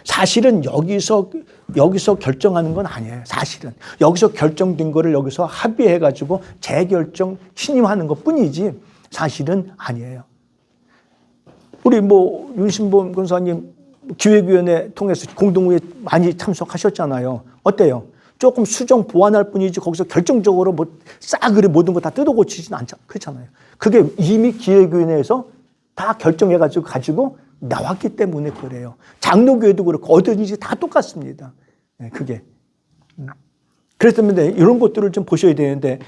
사실은 여기서 결정하는 건 아니에요. 사실은 여기서 결정된 거를 여기서 합의해 가지고 재결정 신임하는 것 뿐이지 사실은 아니에요. 우리 뭐 윤신범 권사님 기획위원회 통해서 공동의회 많이 참석하셨잖아요. 어때요? 조금 수정 보완할 뿐이지 거기서 결정적으로 뭐 싸그리 모든 거 다 뜯어고치진 않죠. 그렇잖아요. 그게 이미 기획위원회에서 다 결정해가지고 가지고 나왔기 때문에 그래요. 장로교회도 그렇고 어디든지 다 똑같습니다. 그게. 그래서 이런 것들을 좀 보셔야 되는데,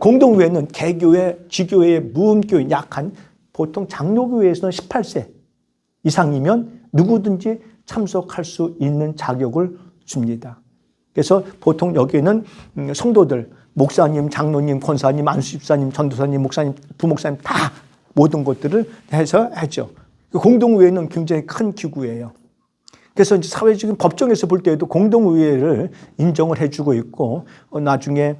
공동의회는 개교회, 지교회의 무음교인 약한 보통 장로교회에서는 18세 이상이면 누구든지 참석할 수 있는 자격을 줍니다. 그래서 보통 여기에는 성도들, 목사님, 장로님, 권사님, 안수집사님, 전도사님, 목사님, 부목사님 다 모든 것들을 해서 하죠. 공동의회는 굉장히 큰 기구예요. 그래서 이제 사회적인 법정에서 볼 때에도 공동의회를 인정을 해주고 있고, 나중에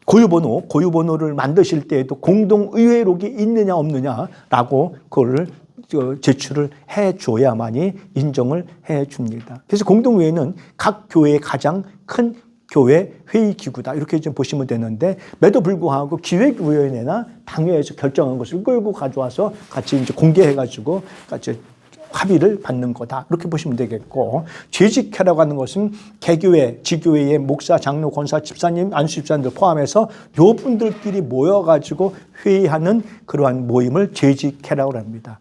고유번호를 만드실 때에도 공동의회록이 있느냐 없느냐라고 그거를 제출을 해줘야만이 인정을 해줍니다. 그래서 공동의회는 각 교회의 가장 큰 교회 회의 기구다 이렇게 좀 보시면 되는데, 매도 불구하고 기획위원회나 당회에서 결정한 것을 끌고 가져와서 같이 이제 공개해가지고 같이 합의를 받는 거다 이렇게 보시면 되겠고, 재직회라고 하는 것은 개교회, 지교회의 목사, 장로, 권사, 집사님, 안수집사님들 포함해서 요 분들끼리 모여가지고 회의하는 그러한 모임을 재직회라고 합니다.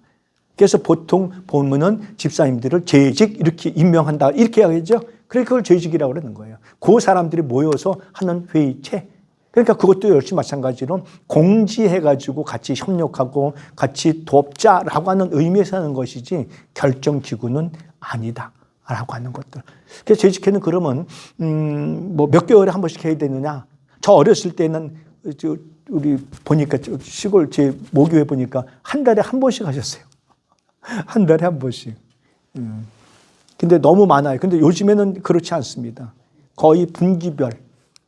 그래서 보통 보면은 집사님들을 재직 이렇게 임명한다 이렇게 하겠죠. 그래서 그걸 재직이라고 그러는 거예요. 그 사람들이 모여서 하는 회의체. 그러니까 그것도 역시 마찬가지로 공지해가지고 같이 협력하고 같이 돕자라고 하는 의미에서 하는 것이지 결정기구는 아니다라고 하는 것들. 그래서 재직회는 그러면 뭐 몇 개월에 한 번씩 해야 되느냐. 저 어렸을 때는 우리 보니까 시골 제 모교회 보니까 한 달에 한 번씩 하셨어요. 한 달에 한 번씩. 근데 너무 많아요. 근데 요즘에는 그렇지 않습니다. 거의 분기별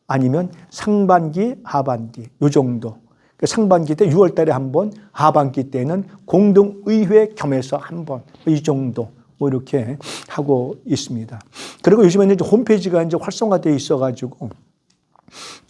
아니면 상반기, 하반기 요 정도. 상반기 때 6월 달에 한 번, 하반기 때는 공동의회 겸해서 한 번 이 정도 뭐 이렇게 하고 있습니다. 그리고 요즘에는 이제 홈페이지가 이제 활성화되어 있어가지고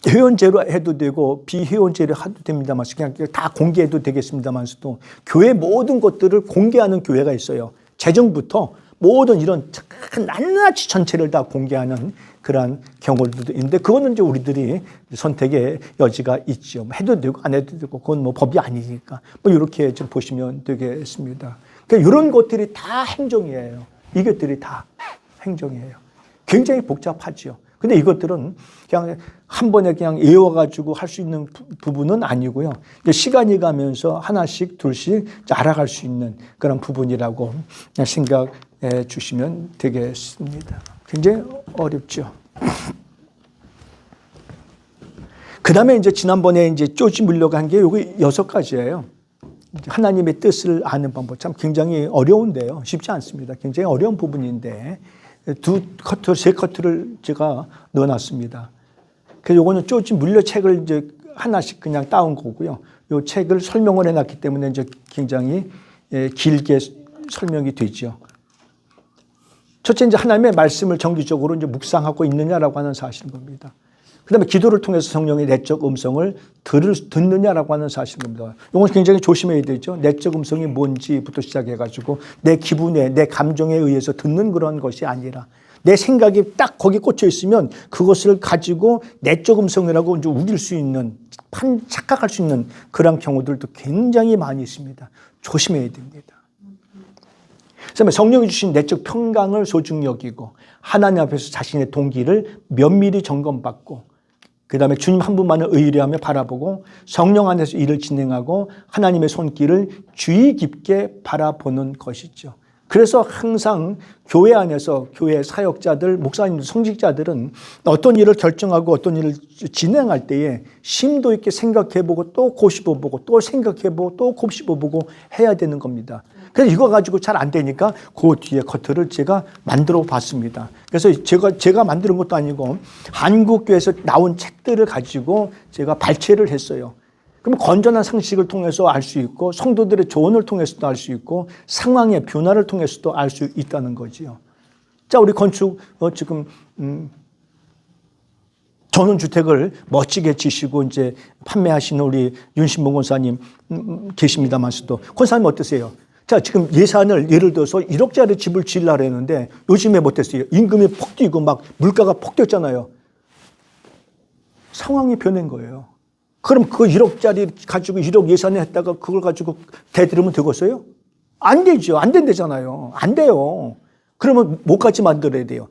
회원제로 해도 되고 비회원제로 해도 됩니다만 그냥 다 공개해도 되겠습니다만서도 교회 모든 것들을 공개하는 교회가 있어요. 재정부터 모든 이런 낱낱이 전체를 다 공개하는 그러한 경우들도 있는데 그거는 이제 우리들이 선택의 여지가 있죠. 해도 되고 안 해도 되고 그건 뭐 법이 아니니까 뭐 이렇게 좀 보시면 되겠습니다. 그러니까 이런 것들이 다 행정이에요. 이것들이 다 행정이에요. 굉장히 복잡하죠. 근데 이것들은 그냥 한 번에 그냥 외워가지고 할 수 있는 부분은 아니고요. 이제 시간이 가면서 하나씩 둘씩 알아갈 수 있는 그런 부분이라고 생각해 주시면 되겠습니다. 굉장히 어렵죠. 그 다음에 이제 지난번에 이제 쪼지 물려간 게 요게 6가지예요. 하나님의 뜻을 아는 방법. 참 굉장히 어려운데요. 쉽지 않습니다. 굉장히 어려운 부분인데 2커트, 3커트를 제가 넣어놨습니다. 그래서 요거는 쪼지 물려 책을 이제 하나씩 그냥 따온 거고요. 요 책을 설명을 해놨기 때문에 이제 굉장히 길게 설명이 되죠. 첫째, 이제 하나님의 말씀을 정기적으로 이제 묵상하고 있느냐라고 하는 사실인 겁니다. 그 다음에 기도를 통해서 성령의 내적 음성을 듣느냐라고 하는 사실인 겁니다. 이건 굉장히 조심해야 되죠. 내적 음성이 뭔지부터 시작해가지고 내 기분에, 내 감정에 의해서 듣는 그런 것이 아니라 내 생각이 딱 거기 꽂혀 있으면 그것을 가지고 내적 음성이라고 이제 우길 수 있는, 착각할 수 있는 그런 경우들도 굉장히 많이 있습니다. 조심해야 됩니다. 그다음에 성령이 주신 내적 평강을 소중히 여기고 하나님 앞에서 자신의 동기를 면밀히 점검받고 그 다음에 주님 한 분만을 의뢰하며 바라보고 성령 안에서 일을 진행하고 하나님의 손길을 주의 깊게 바라보는 것이죠. 그래서 항상 교회 안에서 교회 사역자들, 목사님들, 성직자들은 어떤 일을 결정하고 어떤 일을 진행할 때에 심도 있게 생각해보고 또 곱씹어보고 또 생각해보고 또 곱씹어보고 해야 되는 겁니다. 그래서 이거 가지고 잘 안 되니까 그 뒤에 커트를 제가 만들어 봤습니다. 그래서 제가 만드는 것도 아니고 한국교회에서 나온 책들을 가지고 제가 발췌를 했어요. 그럼 건전한 상식을 통해서 알 수 있고 성도들의 조언을 통해서도 알 수 있고 상황의 변화를 통해서도 알 수 있다는 거지요. 자, 우리 건축 지금 전원주택을 멋지게 지시고 이제 판매하시는 우리 윤신봉 권사님 계십니다만서도 권사님 어떠세요? 자, 지금 예산을 예를 들어서 1억짜리 집을 지으려고 했는데 요즘에 어땠어요? 임금이 폭 뛰고 막 물가가 폭 뛰었잖아요. 상황이 변한 거예요. 그럼 그 1억짜리 가지고 1억 예산을 했다가 그걸 가지고 대들으면 되겠어요? 안 되죠. 안 된다잖아요. 안 돼요. 그러면 뭐까지 만들어야 돼요?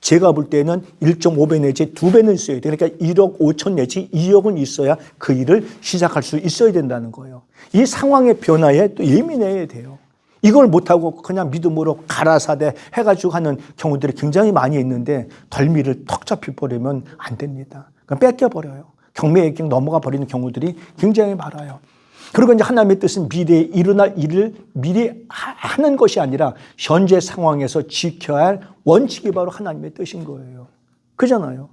제가 볼 때는 1.5배 내지 2배는 있어야 돼요. 그러니까 1억 5천 내지 2억은 있어야 그 일을 시작할 수 있어야 된다는 거예요. 이 상황의 변화에 또 예민해야 돼요. 이걸 못하고 그냥 믿음으로 가라사대 해가지고 하는 경우들이 굉장히 많이 있는데 덜미를 턱 잡혀버리면 안 됩니다. 그럼 뺏겨버려요. 경매에 넘어가 버리는 경우들이 굉장히 많아요. 그리고 이제 하나님의 뜻은 미래에 일어날 일을 미리 하는 것이 아니라 현재 상황에서 지켜야 할 원칙이 바로 하나님의 뜻인 거예요. 그잖아요.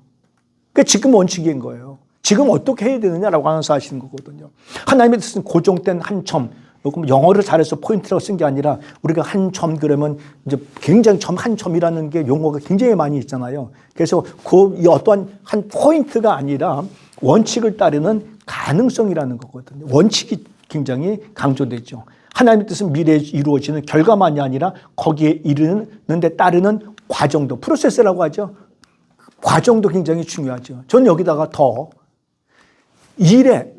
그러니까 지금 원칙인 거예요. 지금 어떻게 해야 되느냐라고 하는 사실인 거거든요. 하나님의 뜻은 고정된 한 점, 영어를 잘해서 포인트라고 쓴 게 아니라 우리가 한 점 그러면 이제 굉장히 점 한 점이라는 게 용어가 굉장히 많이 있잖아요. 그래서 그 어떠한 한 포인트가 아니라 원칙을 따르는 가능성이라는 거거든요. 원칙이 굉장히 강조되죠. 하나님의 뜻은 미래에 이루어지는 결과만이 아니라 거기에 이르는데 따르는 과정도, 프로세스라고 하죠. 과정도 굉장히 중요하죠. 저는 여기다가 더 일의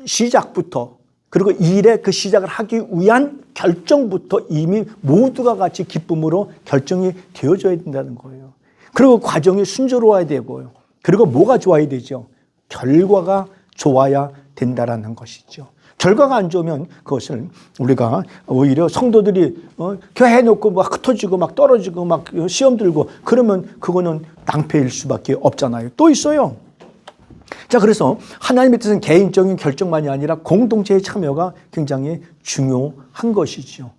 시작부터 그리고 일의 그 시작을 하기 위한 결정부터 이미 모두가 같이 기쁨으로 결정이 되어져야 된다는 거예요. 그리고 과정이 순조로워야 되고요. 그리고 뭐가 좋아야 되죠? 결과가 좋아야 된다라는 것이죠. 결과가 안 좋으면 그것을 우리가 오히려 성도들이 교회 해놓고 막 흩어지고 막 떨어지고 막 시험 들고 그러면 그거는 낭패일 수밖에 없잖아요. 또 있어요. 자, 그래서 하나님의 뜻은 개인적인 결정만이 아니라 공동체의 참여가 굉장히 중요한 것이죠.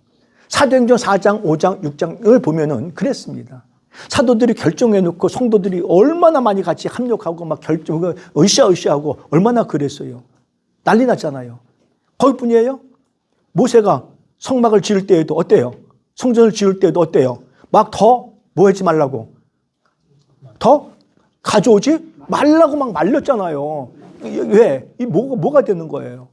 사도행전 4장, 5장, 6장을 보면은 그랬습니다. 사도들이 결정해놓고 성도들이 얼마나 많이 같이 합력하고 막 으쌰으쌰하고 얼마나 그랬어요. 난리 났잖아요. 거기뿐이에요? 모세가 성막을 지을 때에도 어때요? 성전을 지을 때에도 어때요? 막 더 뭐 하지 말라고? 더 가져오지 말라고 막 말렸잖아요. 왜? 이 뭐가 되는 거예요?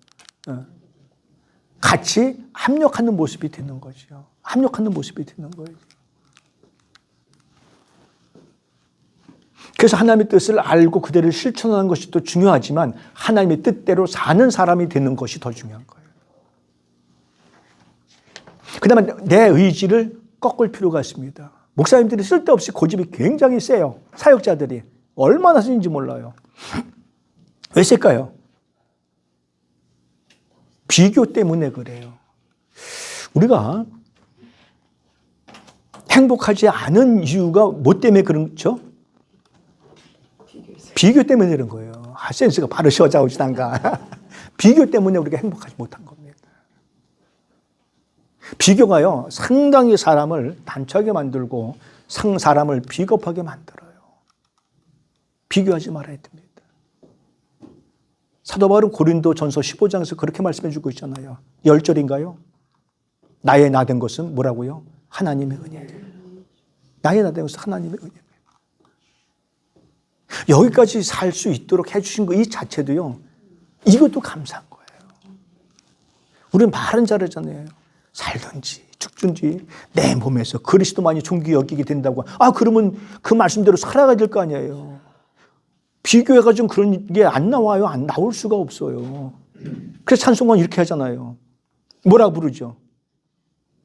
같이 합력하는 모습이 되는 거죠. 합력하는 모습이 되는 거예요. 그래서 하나님의 뜻을 알고 그대로 실천하는 것이 또 중요하지만 하나님의 뜻대로 사는 사람이 되는 것이 더 중요한 거예요. 그 다음에 내 의지를 꺾을 필요가 있습니다. 목사님들이 쓸데없이 고집이 굉장히 세요. 사역자들이. 얼마나 쓰는지 몰라요. 왜 셀까요? 비교 때문에 그래요. 우리가 행복하지 않은 이유가 뭐 때문에 그렇죠? 비교 때문에 그런 거예요. 센스가 바로 셔자오지단가. 비교 때문에 우리가 행복하지 못한 겁니다. 비교가요, 상당히 사람을 단초하게 만들고 사람을 비겁하게 만들어요. 비교하지 말아야 됩니다. 사도 바울은 고린도전서 15장에서 그렇게 말씀해 주고 있잖아요. 10절인가요? 나의 나 된 것은 뭐라고요? 하나님의 은혜예요. 나의 나 된 것은 하나님의 은혜예요. 여기까지 살 수 있도록 해주신 거 이 자체도요, 이것도 감사한 거예요. 우리는 말은 잘하잖아요. 살든지 죽든지 내 몸에서 그리스도만이 존귀 여기게 된다고. 그러면 그 말씀대로 살아가야 될 거 아니에요. 비교해가지고 그런 게 안 나와요. 안 나올 수가 없어요. 그래서 찬송은 이렇게 하잖아요. 뭐라고 부르죠?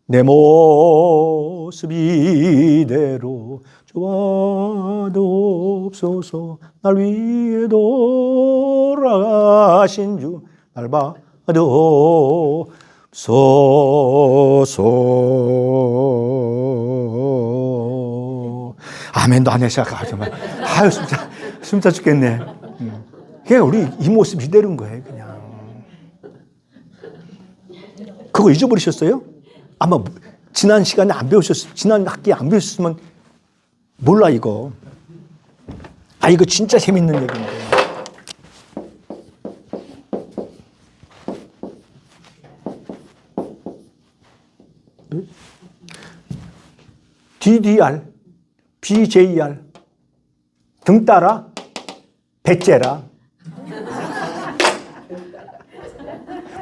내 모습 이대로 좋아도 없소서 날 위해 돌아가신 주 날 봐도 없소서. 아멘도 안 해서 정말 아유 숨차 죽겠네. 그냥 우리 이 모습 이대로인 거예요. 그냥 그거 잊어버리셨어요? 아마 지난 시간에 안 배우셨어요. 지난 학기에 안 배우셨으면 몰라 이거. 이거 진짜 재밌는 얘기인데. DDR, BJR 등 따라 배째라.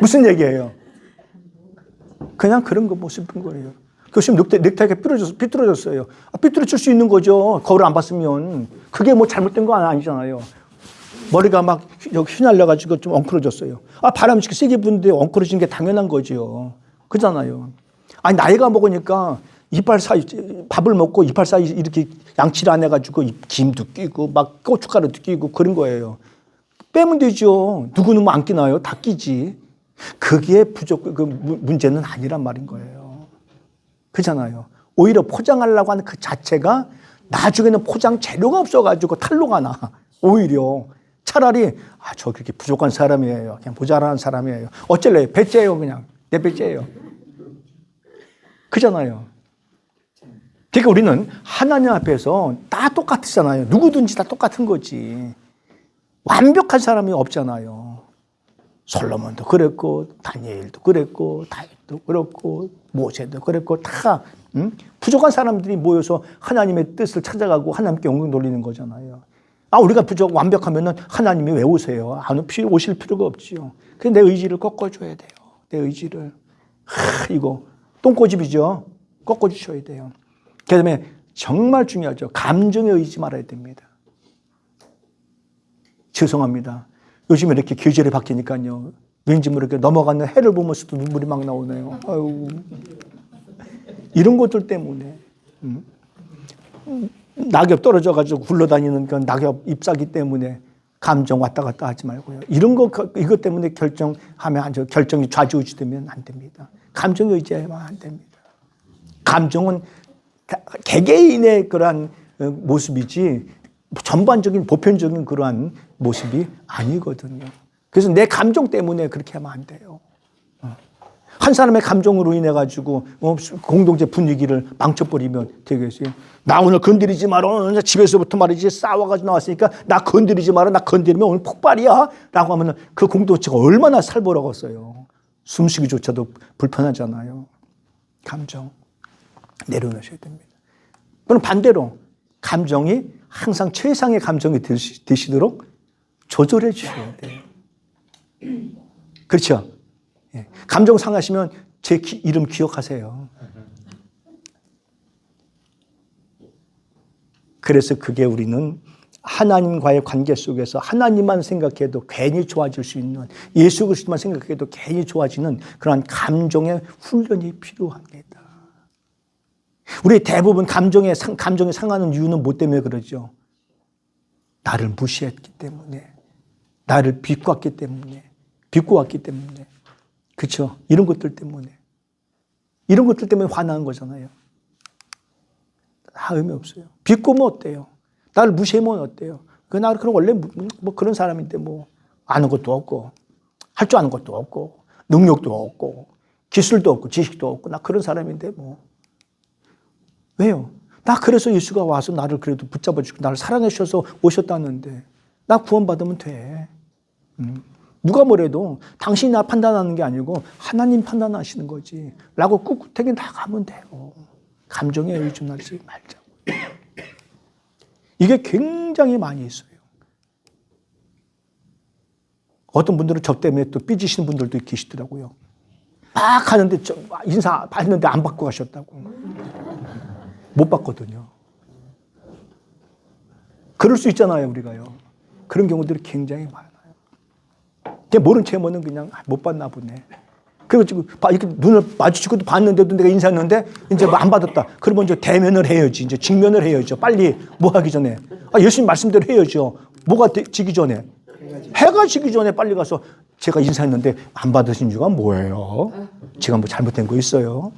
무슨 얘기예요? 그냥 그런 거 모습인 거예요. 교수님 넥타이가 삐뚤어졌어요. 삐뚤어질 수 있는 거죠. 거울 안 봤으면. 그게 뭐 잘못된 건 아니잖아요. 머리가 막 휘날려가지고 좀 엉클어졌어요. 바람 세게 부는데 엉클어진 게 당연한 거죠. 그잖아요. 나이가 먹으니까 이빨 사이, 밥을 먹고 이빨 사이 이렇게 양치를 안 해가지고 김도 끼고 막 고춧가루도 끼고 그런 거예요. 빼면 되죠. 누구는 뭐 안 끼나요? 다 끼지. 그게 문제는 아니란 말인 거예요. 그렇잖아요. 오히려 포장하려고 하는 그 자체가 나중에는 포장 재료가 없어가지고 탈로가 나. 오히려 차라리 저 그렇게 부족한 사람이에요. 그냥 모자라는 사람이에요. 어쩔래요? 배째요 그냥. 내 배째요. 그잖아요. 그러니까 우리는 하나님 앞에서 다 똑같잖아요. 누구든지 다 똑같은 거지. 완벽한 사람이 없잖아요. 솔로몬도 그랬고 다니엘도 그랬고 다윗도 그렇고 모세도 그랬고 다 부족한 사람들이 모여서 하나님의 뜻을 찾아가고 하나님께 영광 돌리는 거잖아요. 우리가 완벽하면은 하나님이 왜 오세요? 오실 필요가 없지요. 그래서 내 의지를 꺾어줘야 돼요. 내 의지를. 이거 똥꼬집이죠. 꺾어주셔야 돼요. 그 다음에 정말 중요하죠. 감정에 의지 말아야 됩니다. 죄송합니다. 요즘에 이렇게 계절이 바뀌니까요. 왠지 모르게 넘어가는 해를 보면서도 눈물이 막 나오네요. 아유. 이런 것들 때문에. 낙엽 떨어져가지고 굴러다니는 그 낙엽 잎사귀 때문에 감정 왔다 갔다 하지 말고요. 이것 때문에 결정이 좌지우지되면 안 됩니다. 감정에 의지하면 안 됩니다. 감정은 개개인의 그러한 모습이지 전반적인 보편적인 그러한 모습이 아니거든요. 그래서 내 감정 때문에 그렇게 하면 안 돼요. 한 사람의 감정으로 인해 가지고 공동체 분위기를 망쳐버리면 되겠어요. 나 오늘 건드리지 마라. 오늘 집에서부터 말이지 싸워가지고 나왔으니까 나 건드리지 마라. 나 건드리면 오늘 폭발이야. 라고 하면 그 공동체가 얼마나 살벌하겠어요. 숨쉬기조차도 불편하잖아요. 감정 내려놓으셔야 됩니다. 그럼 반대로 감정이 항상 최상의 감정이 되시도록 조절해 주셔야 돼요. 그렇죠? 예. 감정 상하시면 제 이름 기억하세요. 그래서 그게 우리는 하나님과의 관계 속에서 하나님만 생각해도 괜히 좋아질 수 있는, 예수 그리스도만 생각해도 괜히 좋아지는 그런 감정의 훈련이 필요합니다. 우리 대부분 감정이 상하는 이유는 뭐 때문에 그러죠? 나를 무시했기 때문에, 나를 비꼬았기 때문에, 그렇죠? 이런 것들 때문에 화나는 거잖아요. 다 의미 없어요. 비꼬면 어때요? 나를 무시하면 어때요? 나는 그럼 원래 뭐 그런 사람인데 뭐 아는 것도 없고 할 줄 아는 것도 없고 능력도 없고 기술도 없고 지식도 없고 나 그런 사람인데 뭐 왜요? 나 그래서 예수가 와서 나를 그래도 붙잡아 주고 나를 사랑해 주셔서 오셨다는데 나 구원받으면 돼. 누가 뭐래도 당신이 나 판단하는 게 아니고 하나님 판단하시는 거지 라고 꿋꿋하게 나가면 돼요. 감정에 의존하지 말자고. 이게 굉장히 많이 있어요. 어떤 분들은 저 때문에 또 삐지시는 분들도 계시더라고요. 막 하는데 인사 받는데 안 받고 가셨다고. 못 받거든요. 그럴 수 있잖아요, 우리가요. 그런 경우들이 굉장히 많아요. 그냥 모른 채면은 그냥 못 받나 보네. 그래가지고 이렇게 눈을 마주치고도 봤는데도 내가 인사했는데 이제 뭐 안 받았다. 그러면 이제 대면을 해야지. 이제 직면을 해야죠. 빨리 뭐 하기 전에. 예수님 말씀대로 해야죠. 뭐가 지기 전에. 해가 지기 전에 빨리 가서 제가 인사했는데 안 받으신 이유가 뭐예요? 제가 뭐 잘못된 거 있어요?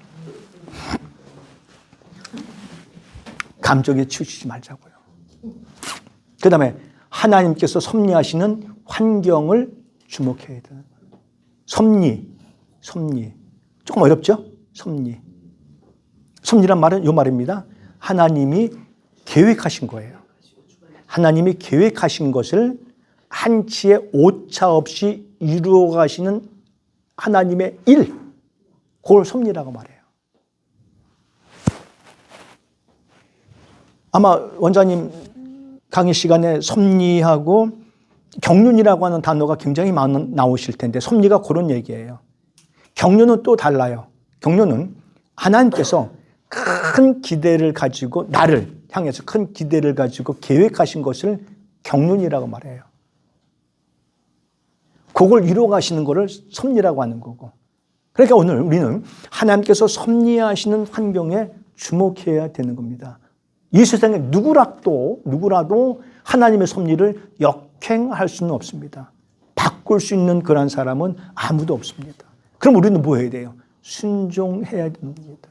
감정에 치우치지 말자고요. 그 다음에 하나님께서 섭리하시는 환경을 주목해야 돼요. 섭리. 조금 어렵죠? 섭리란 말은 이 말입니다. 하나님이 계획하신 거예요. 하나님이 계획하신 것을 한치의 오차 없이 이루어 가시는 하나님의 일. 그걸 섭리라고 말해요. 아마 원장님 강의 시간에 섭리하고 경륜이라고 하는 단어가 굉장히 많이 나오실 텐데 섭리가 그런 얘기예요. 경륜은 또 달라요. 경륜은 하나님께서 큰 기대를 가지고 나를 향해서 큰 기대를 가지고 계획하신 것을 경륜이라고 말해요. 그걸 이루어 가시는 것을 섭리라고 하는 거고. 그러니까 오늘 우리는 하나님께서 섭리하시는 환경에 주목해야 되는 겁니다. 이 세상에 누구라도 하나님의 섭리를 역행할 수는 없습니다. 바꿀 수 있는 그런 사람은 아무도 없습니다. 그럼 우리는 뭐 해야 돼요? 순종해야 되는 겁니다.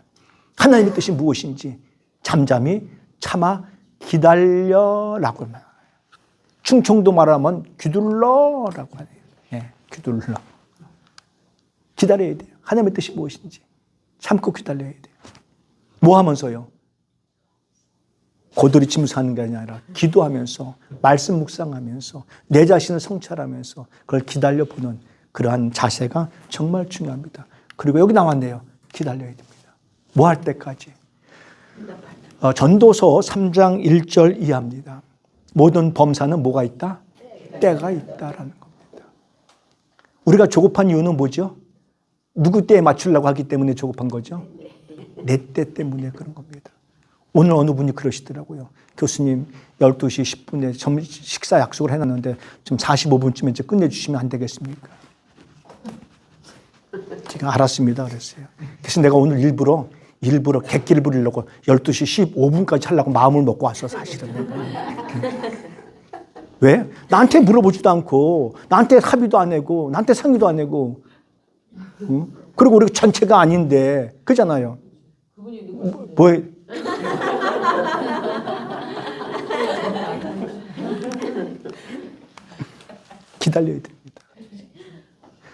하나님의 뜻이 무엇인지 잠잠히 참아 기다려라고 말해요. 충청도 말하면 귀둘러라고 하네요. 예, 귀둘러. 기다려야 돼요. 하나님의 뜻이 무엇인지 참고 기다려야 돼요. 뭐 하면서요? 고들이 침수하는 게 아니라 기도하면서 말씀 묵상하면서 내 자신을 성찰하면서 그걸 기다려보는 그러한 자세가 정말 중요합니다. 그리고 여기 나왔네요. 기다려야 됩니다. 뭐 할 때까지? 전도서 3장 1절 이하입니다. 모든 범사는 뭐가 있다? 때가 있다라는 겁니다. 우리가 조급한 이유는 뭐죠? 누구 때에 맞추려고 하기 때문에 조급한 거죠? 내 때 때문에 그런 겁니다. 오늘 어느 분이 그러시더라고요. 교수님 12시 10분에 식사 약속을 해놨는데 좀 45분쯤에 이제 끝내주시면 안 되겠습니까? 제가 알았습니다 그랬어요. 그래서 내가 오늘 일부러 객기를 부리려고 12시 15분까지 하려고 마음을 먹고 왔어 사실은. 왜? 나한테 물어보지도 않고 나한테 합의도 안 하고 나한테 상의도 안 하고 응? 그리고 우리 전체가 아닌데 그잖아요. 뭐에 기다려야 됩니다.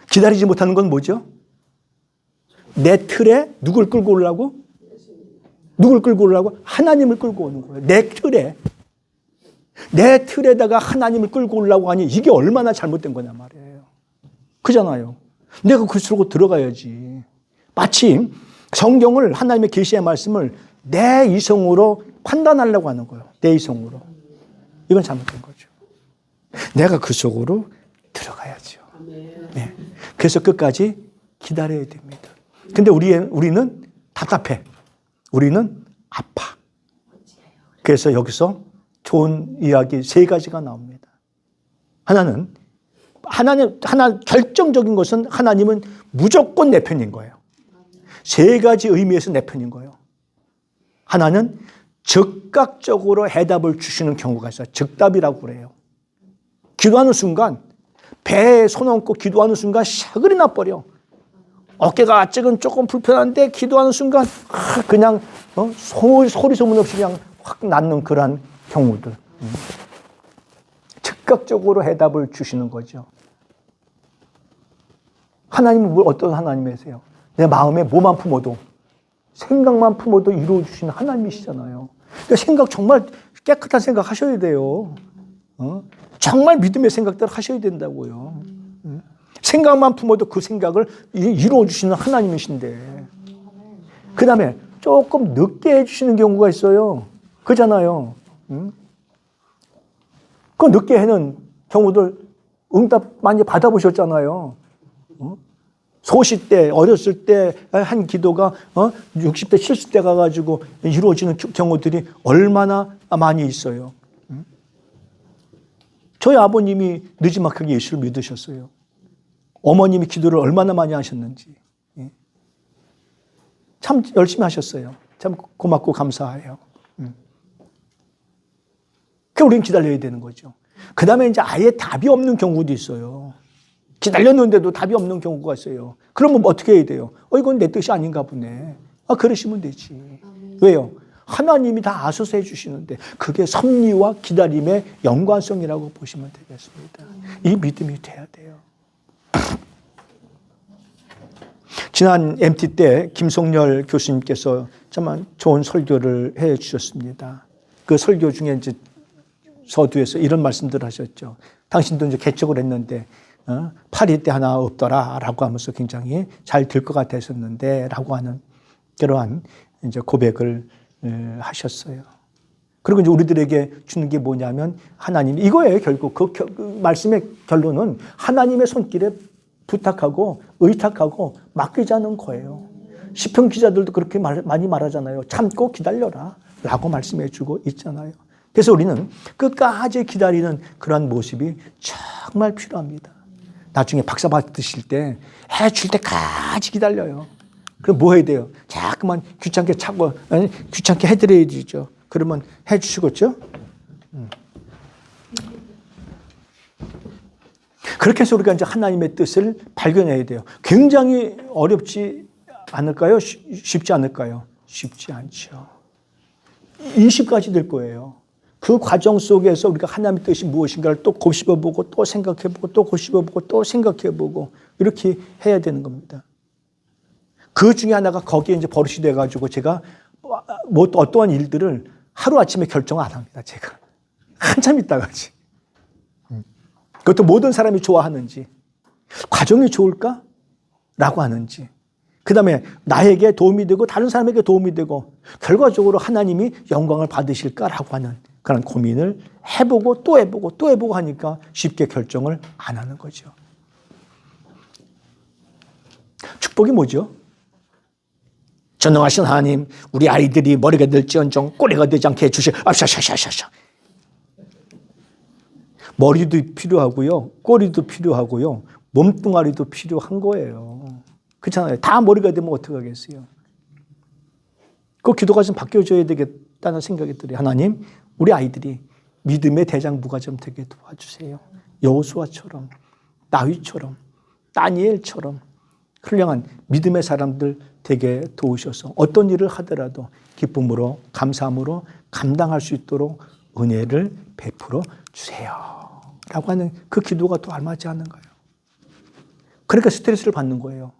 기다리지 못하는 건 뭐죠? 내 틀에 누굴 끌고 오려고? 누굴 끌고 오려고? 하나님을 끌고 오는 거예요. 내 틀에다가 하나님을 끌고 오려고 하니 이게 얼마나 잘못된 거냐 말이에요. 그잖아요. 내가 그쪽으로 들어가야지. 마치 성경을 하나님의 계시의 말씀을 내 이성으로 판단하려고 하는 거예요. 내 이성으로. 이건 잘못된 거죠. 내가 그 속으로 들어가야죠. 네. 그래서 끝까지 기다려야 됩니다. 근데 우리는 답답해. 우리는 아파. 그래서 여기서 좋은 이야기 3가지가 나옵니다. 하나 결정적인 것은 하나님은 무조건 내 편인 거예요. 3가지 의미에서 내 편인 거예요. 하나는 즉각적으로 해답을 주시는 경우가 있어요. 즉답이라고 그래요. 기도하는 순간, 배에 손 얹고 기도하는 순간 샤그리 나버려. 어깨가 조금 불편한데 기도하는 순간 그냥 소리 소문 없이 그냥 확 낫는 그러한 경우들. 즉각적으로 해답을 주시는 거죠. 하나님은 어떤 하나님이세요? 내 마음에 뭐만 품어도, 생각만 품어도 이루어 주시는 하나님이시잖아요. 그러니까 생각 정말 깨끗한 생각 하셔야 돼요. 정말 믿음의 생각들 하셔야 된다고요. 생각만 품어도 그 생각을 이루어 주시는 하나님이신데, 그 다음에 조금 늦게 해주시는 경우가 있어요. 그잖아요. 그 늦게 해는 경우들 응답 많이 받아보셨잖아요. 소시 때, 어렸을 때 한 기도가 60대, 70대 가가지고 이루어지는 경우들이 얼마나 많이 있어요. 저희 아버님이 늦지막하게 예수를 믿으셨어요. 어머님이 기도를 얼마나 많이 하셨는지. 참 열심히 하셨어요. 참 고맙고 감사해요. 그 우리는 기다려야 되는 거죠. 그 다음에 이제 아예 답이 없는 경우도 있어요. 기다렸는데도 답이 없는 경우가 있어요. 그러면 어떻게 해야 돼요? 이건 내 뜻이 아닌가 보네. 그러시면 되지. 왜요? 하나님이 다 아셔서 해주시는데 그게 섭리와 기다림의 연관성이라고 보시면 되겠습니다. 이 믿음이 돼야 돼요. 지난 MT 때 김성열 교수님께서 정말 좋은 설교를 해 주셨습니다. 그 설교 중에 이제 서두에서 이런 말씀들을 하셨죠. 당신도 이제 개척을 했는데 파리 때 하나 없더라라고 하면서 굉장히 잘 될 것 같았었는데라고 하는 그러한 이제 고백을 하셨어요. 그리고 이제 우리들에게 주는 게 뭐냐면 하나님 이거예요. 결국 그 말씀의 결론은 하나님의 손길에 부탁하고 의탁하고 맡기자는 거예요. 시편 기자들도 그렇게 많이 말하잖아요. 참고 기다려라 라고 말씀해 주고 있잖아요. 그래서 우리는 끝까지 기다리는 그런 모습이 정말 필요합니다. 나중에 박사 받으실 때 해줄 때까지 기다려요. 그럼 뭐 해야 돼요? 자꾸만 귀찮게 귀찮게 해드려야 되죠. 그러면 해주시겠죠? 그렇게 해서 우리가 이제 하나님의 뜻을 발견해야 돼요. 굉장히 어렵지 않을까요? 쉽지 않을까요? 쉽지 않죠. 20가지 될 거예요. 그 과정 속에서 우리가 하나님의 뜻이 무엇인가를 또 곱씹어보고 또 생각해보고 또 곱씹어보고 또 생각해보고 이렇게 해야 되는 겁니다. 그 중에 하나가 거기에 이제 버릇이 돼가지고 제가 뭐 또 어떠한 일들을 하루아침에 결정 안 합니다. 제가 한참 있다가지. 그것도 모든 사람이 좋아하는지 과정이 좋을까? 라고 하는지 그 다음에 나에게 도움이 되고 다른 사람에게 도움이 되고 결과적으로 하나님이 영광을 받으실까라고 하는 그런 고민을 해보고 또 해보고 또 해보고 하니까 쉽게 결정을 안 하는 거죠. 축복이 뭐죠? 전능하신 하나님, 우리 아이들이 머리가 될지언정 꼬리가 되지 않게 해주시오. 샤샤샤샤샤. 머리도 필요하고요, 꼬리도 필요하고요, 몸뚱아리도 필요한 거예요. 그렇잖아요. 다 머리가 되면 어떡하겠어요? 그 기도가 좀 바뀌어져야 되겠다는 생각이 들어요. 하나님, 우리 아이들이 믿음의 대장부가 좀 되게 도와주세요. 여호수아처럼, 다윗처럼, 다니엘처럼 훌륭한 믿음의 사람들 되게 도우셔서 어떤 일을 하더라도 기쁨으로 감사함으로 감당할 수 있도록 은혜를 베풀어 주세요. 라고 하는 그 기도가 또 알맞지 않은 거예요. 그러니까 스트레스를 받는 거예요.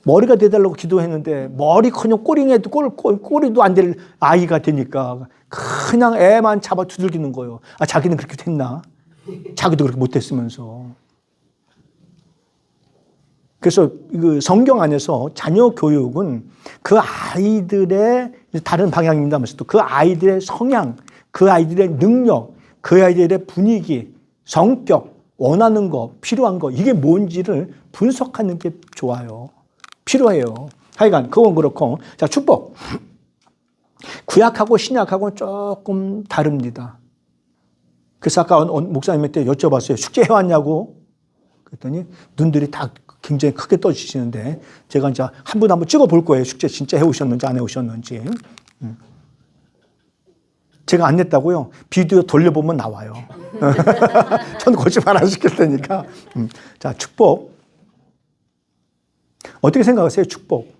머리가 돼달라고 기도했는데 머리커녕 꼬리도 안 될 아이가 되니까 그냥 애만 잡아 두들기는 거예요. 자기는 그렇게 됐나? 자기도 그렇게 못했으면서. 그래서 그 성경 안에서 자녀 교육은 그 아이들의 다른 방향입니다면서도 그 아이들의 성향, 그 아이들의 능력, 그 아이들의 분위기, 성격, 원하는 거, 필요한 거, 이게 뭔지를 분석하는 게 좋아요. 필요해요. 하여간 그건 그렇고. 자, 축복. 구약하고 신약하고는 조금 다릅니다. 그래서 아까 목사님한테 여쭤봤어요. 숙제 해왔냐고. 그랬더니 눈들이 다 굉장히 크게 떠지시는데 제가 이제 한 분 한번 찍어볼 거예요. 숙제 진짜 해오셨는지 안 해오셨는지. 제가 안 냈다고요? 비디오 돌려보면 나와요. 전 거짓말 안 시킬 테니까. 자, 축복. 어떻게 생각하세요? 축복.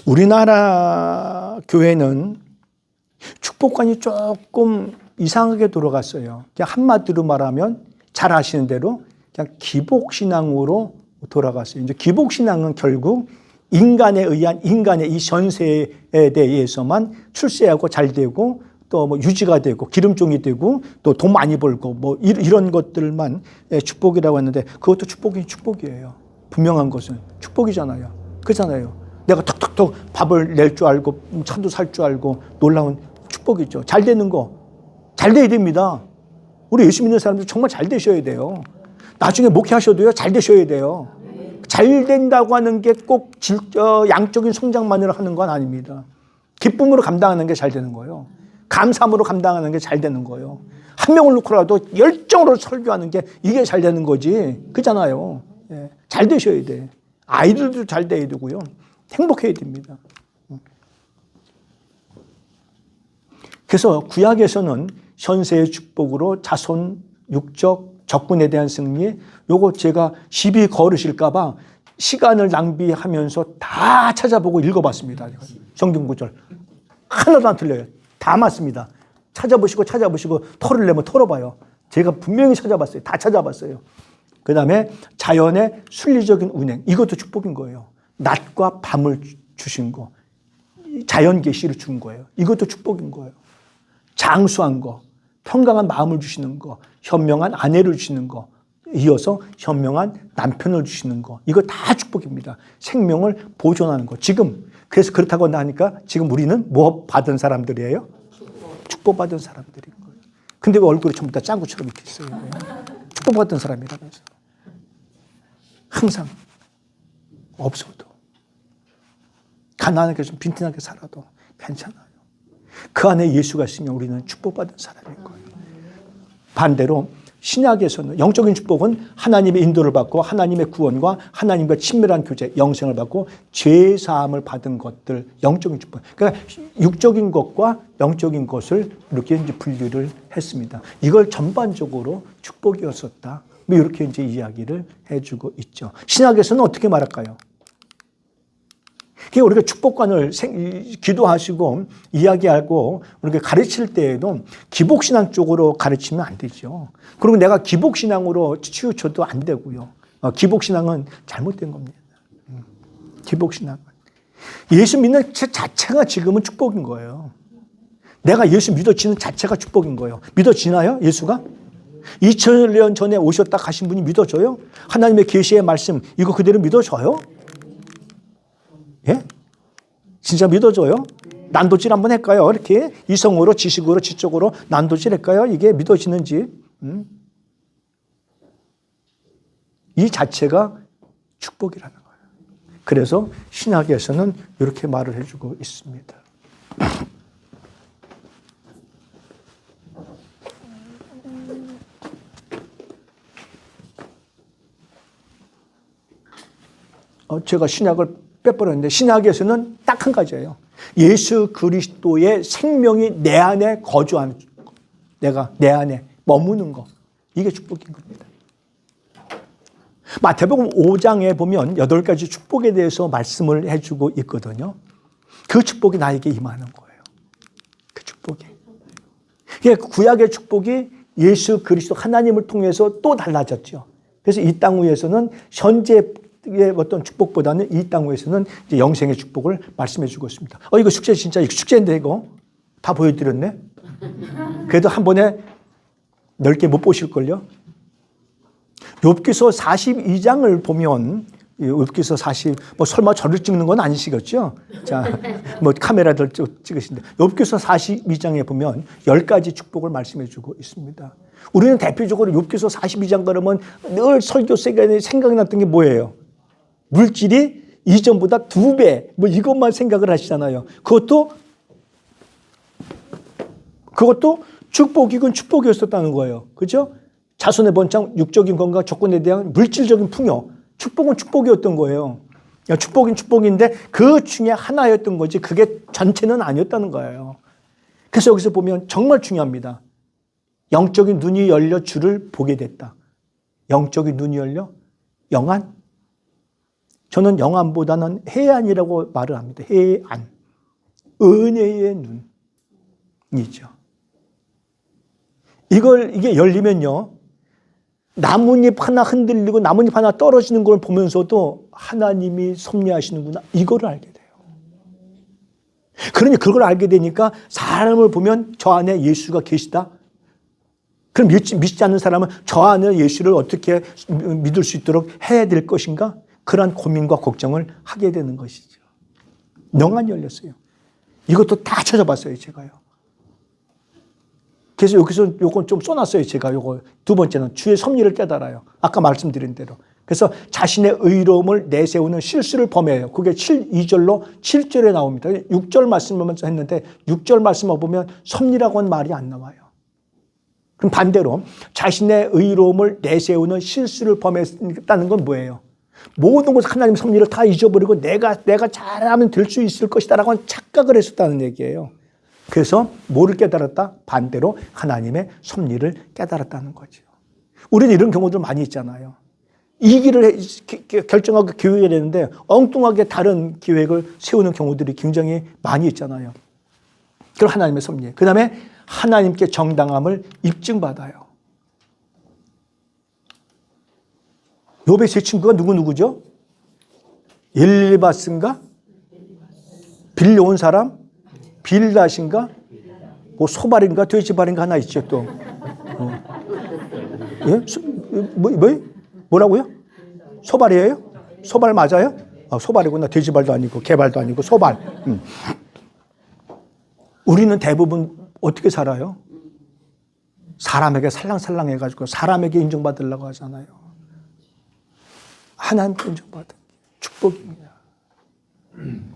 우리나라 교회는 축복관이 조금 이상하게 돌아갔어요. 그냥 한마디로 말하면 잘 아시는 대로 그냥 기복신앙으로 돌아갔어요. 이제 기복신앙은 결국 인간에 의한 인간의 이 전세에 대해서만 출세하고 잘 되고 또 뭐 유지가 되고 기름종이 되고 또 돈 많이 벌고 뭐 이런 것들만 축복이라고 했는데 그것도 축복이에요. 분명한 것은 축복이잖아요. 그렇잖아요. 내가 톡톡톡 밥을 낼 줄 알고 차도 살 줄 알고 놀라운 축복이죠. 잘 되는 거. 잘 돼야 됩니다. 우리 예수 믿는 사람들 정말 잘 되셔야 돼요. 나중에 목회하셔도요, 잘 되셔야 돼요. 잘 된다고 하는 게 꼭 양적인 성장만으로 하는 건 아닙니다. 기쁨으로 감당하는 게 잘 되는 거예요. 감사함으로 감당하는 게 잘 되는 거예요. 한 명을 놓고라도 열정으로 설교하는 게 이게 잘 되는 거지. 그잖아요. 예. 잘 되셔야 돼. 아이들도 잘 돼야 되고요. 행복해야 됩니다. 그래서 구약에서는 현세의 축복으로 자손, 육적, 적군에 대한 승리, 요거 제가 시비 걸으실까봐 시간을 낭비하면서 다 찾아보고 읽어봤습니다. 성경 구절. 하나도 안 틀려요. 다 맞습니다. 찾아보시고 토를 내면 털어봐요. 제가 분명히 찾아봤어요. 다 찾아봤어요. 그 다음에 자연의 순리적인 운행. 이것도 축복인 거예요. 낮과 밤을 주신 거. 자연 계시를 준 거예요. 이것도 축복인 거예요. 장수한 거. 평강한 마음을 주시는 거. 현명한 아내를 주시는 거. 이어서 현명한 남편을 주시는 거. 이거 다 축복입니다. 생명을 보존하는 거. 지금 그래서 그렇다고 하니까 지금 우리는 뭐 받은 사람들이에요? 축복받은 사람들인 거예요. 근데 왜 얼굴이 전부 다 짱구처럼 이렇게 있어요? 축복받은 사람이라면서. 항상 없어도 가난하게 좀 빈티나게 살아도 괜찮아요. 그 안에 예수가 있으면 우리는 축복받은 사람인 거예요. 반대로 신약에서는 영적인 축복은 하나님의 인도를 받고 하나님의 구원과 하나님과 친밀한 교제, 영생을 받고 죄 사함을 받은 것들, 영적인 축복. 그러니까 육적인 것과 영적인 것을 이렇게 이제 분류를 했습니다. 이걸 전반적으로 축복이었었다. 뭐 이렇게 이제 이야기를 해주고 있죠. 신약에서는 어떻게 말할까요? 그러니까 우리가 축복관을 기도하시고 이야기하고 우리가 가르칠 때에도 기복신앙 쪽으로 가르치면 안 되죠. 그리고 내가 기복신앙으로 치우쳐도 안 되고요. 기복신앙은 잘못된 겁니다. 기복신앙은. 예수 믿는 자체가 지금은 축복인 거예요. 내가 예수 믿어지는 자체가 축복인 거예요. 믿어지나요? 예수가? 2000년 전에 오셨다 가신 분이 믿어져요? 하나님의 계시의 말씀 이거 그대로 믿어져요? 예? 진짜 믿어져요? 난도질 한번 할까요? 이렇게 이성으로, 지식으로, 지적으로 난도질 할까요? 이게 믿어지는지. 이 자체가 축복이라는 거예요. 그래서 신학에서는 이렇게 말을 해주고 있습니다. 제가 신약을 빼버렸는데 신약에서는 딱 한 가지예요. 예수 그리스도의 생명이 내 안에 거주하는 내가 내 안에 머무는 거. 이게 축복인 겁니다. 마태복음 5장에 보면 8가지 축복에 대해서 말씀을 해주고 있거든요. 그 축복이 나에게 임하는 거예요. 그 축복이. 구약의 축복이 예수 그리스도 하나님을 통해서 또 달라졌죠. 그래서 이 땅 위에서는 현재 어떤 축복보다는 이 땅 위에서는 이제 영생의 축복을 말씀해 주고 있습니다. 이거 숙제 진짜 이거 숙제인데 이거 다 보여드렸네. 그래도 한 번에 넓게 못 보실걸요. 욥기서 42장을 보면 욥기서 40, 설마 저를 찍는 건 아니시겠죠? 자, 카메라들 찍으신데 욥기서 42장에 보면 10가지 축복을 말씀해 주고 있습니다. 우리는 대표적으로 욥기서 42장 그러면 늘 설교 시간에 생각이 났던 게 뭐예요? 물질이 이전보다 2배, 이것만 생각을 하시잖아요. 그것도 축복이군 축복이었었다는 거예요. 그죠? 자손의 번창, 육적인 건강, 조건에 대한 물질적인 풍요. 축복은 축복이었던 거예요. 축복인 축복인데 그 중에 하나였던 거지 그게 전체는 아니었다는 거예요. 그래서 여기서 보면 정말 중요합니다. 영적인 눈이 열려 주를 보게 됐다. 영적인 눈이 열려 영안. 저는 영안보다는 해안이라고 말을 합니다. 해안. 은혜의 눈이죠. 이게 열리면요. 나뭇잎 하나 흔들리고 나뭇잎 하나 떨어지는 걸 보면서도 하나님이 섭리하시는구나. 이거를 알게 돼요. 그러니 그걸 알게 되니까 사람을 보면 저 안에 예수가 계시다. 그럼 믿지 않는 사람은 저 안에 예수를 어떻게 믿을 수 있도록 해야 될 것인가? 그런 고민과 걱정을 하게 되는 것이죠. 영안이 열렸어요. 이것도 다 찾아봤어요, 제가요. 그래서 여기서 요건 좀 써놨어요, 제가 요거. 두 번째는 주의 섭리를 깨달아요. 아까 말씀드린 대로. 그래서 자신의 의로움을 내세우는 실수를 범해요. 그게 2절로 7절에 나옵니다. 6절 말씀을 했는데 6절 말씀을 보면 섭리라고 하는 말이 안 나와요. 그럼 반대로 자신의 의로움을 내세우는 실수를 범했다는 건 뭐예요? 모든 것을 하나님 섭리를 다 잊어버리고 내가 잘하면 될 수 있을 것이다라고 하는 착각을 했었다는 얘기예요. 그래서 뭐를 깨달았다? 반대로 하나님의 섭리를 깨달았다는 거죠. 우리는 이런 경우들 많이 있잖아요. 이 길을 결정하고 계획을 했는데 엉뚱하게 다른 계획을 세우는 경우들이 굉장히 많이 있잖아요. 그럼 하나님의 섭리. 그 다음에 하나님께 정당함을 입증받아요. 욥의 세 친구가 누구죠? 엘리바스인가? 빌려온 사람? 빌닷인가? 소발인가? 돼지발인가 하나 있죠, 또. 예? 뭐라고요? 소발이에요? 소발 맞아요? 소발이구나. 돼지발도 아니고, 개발도 아니고, 소발. 우리는 대부분 어떻게 살아요? 사람에게 살랑살랑 해가지고, 사람에게 인정받으려고 하잖아요. 하나님께 인정받은 축복입니다.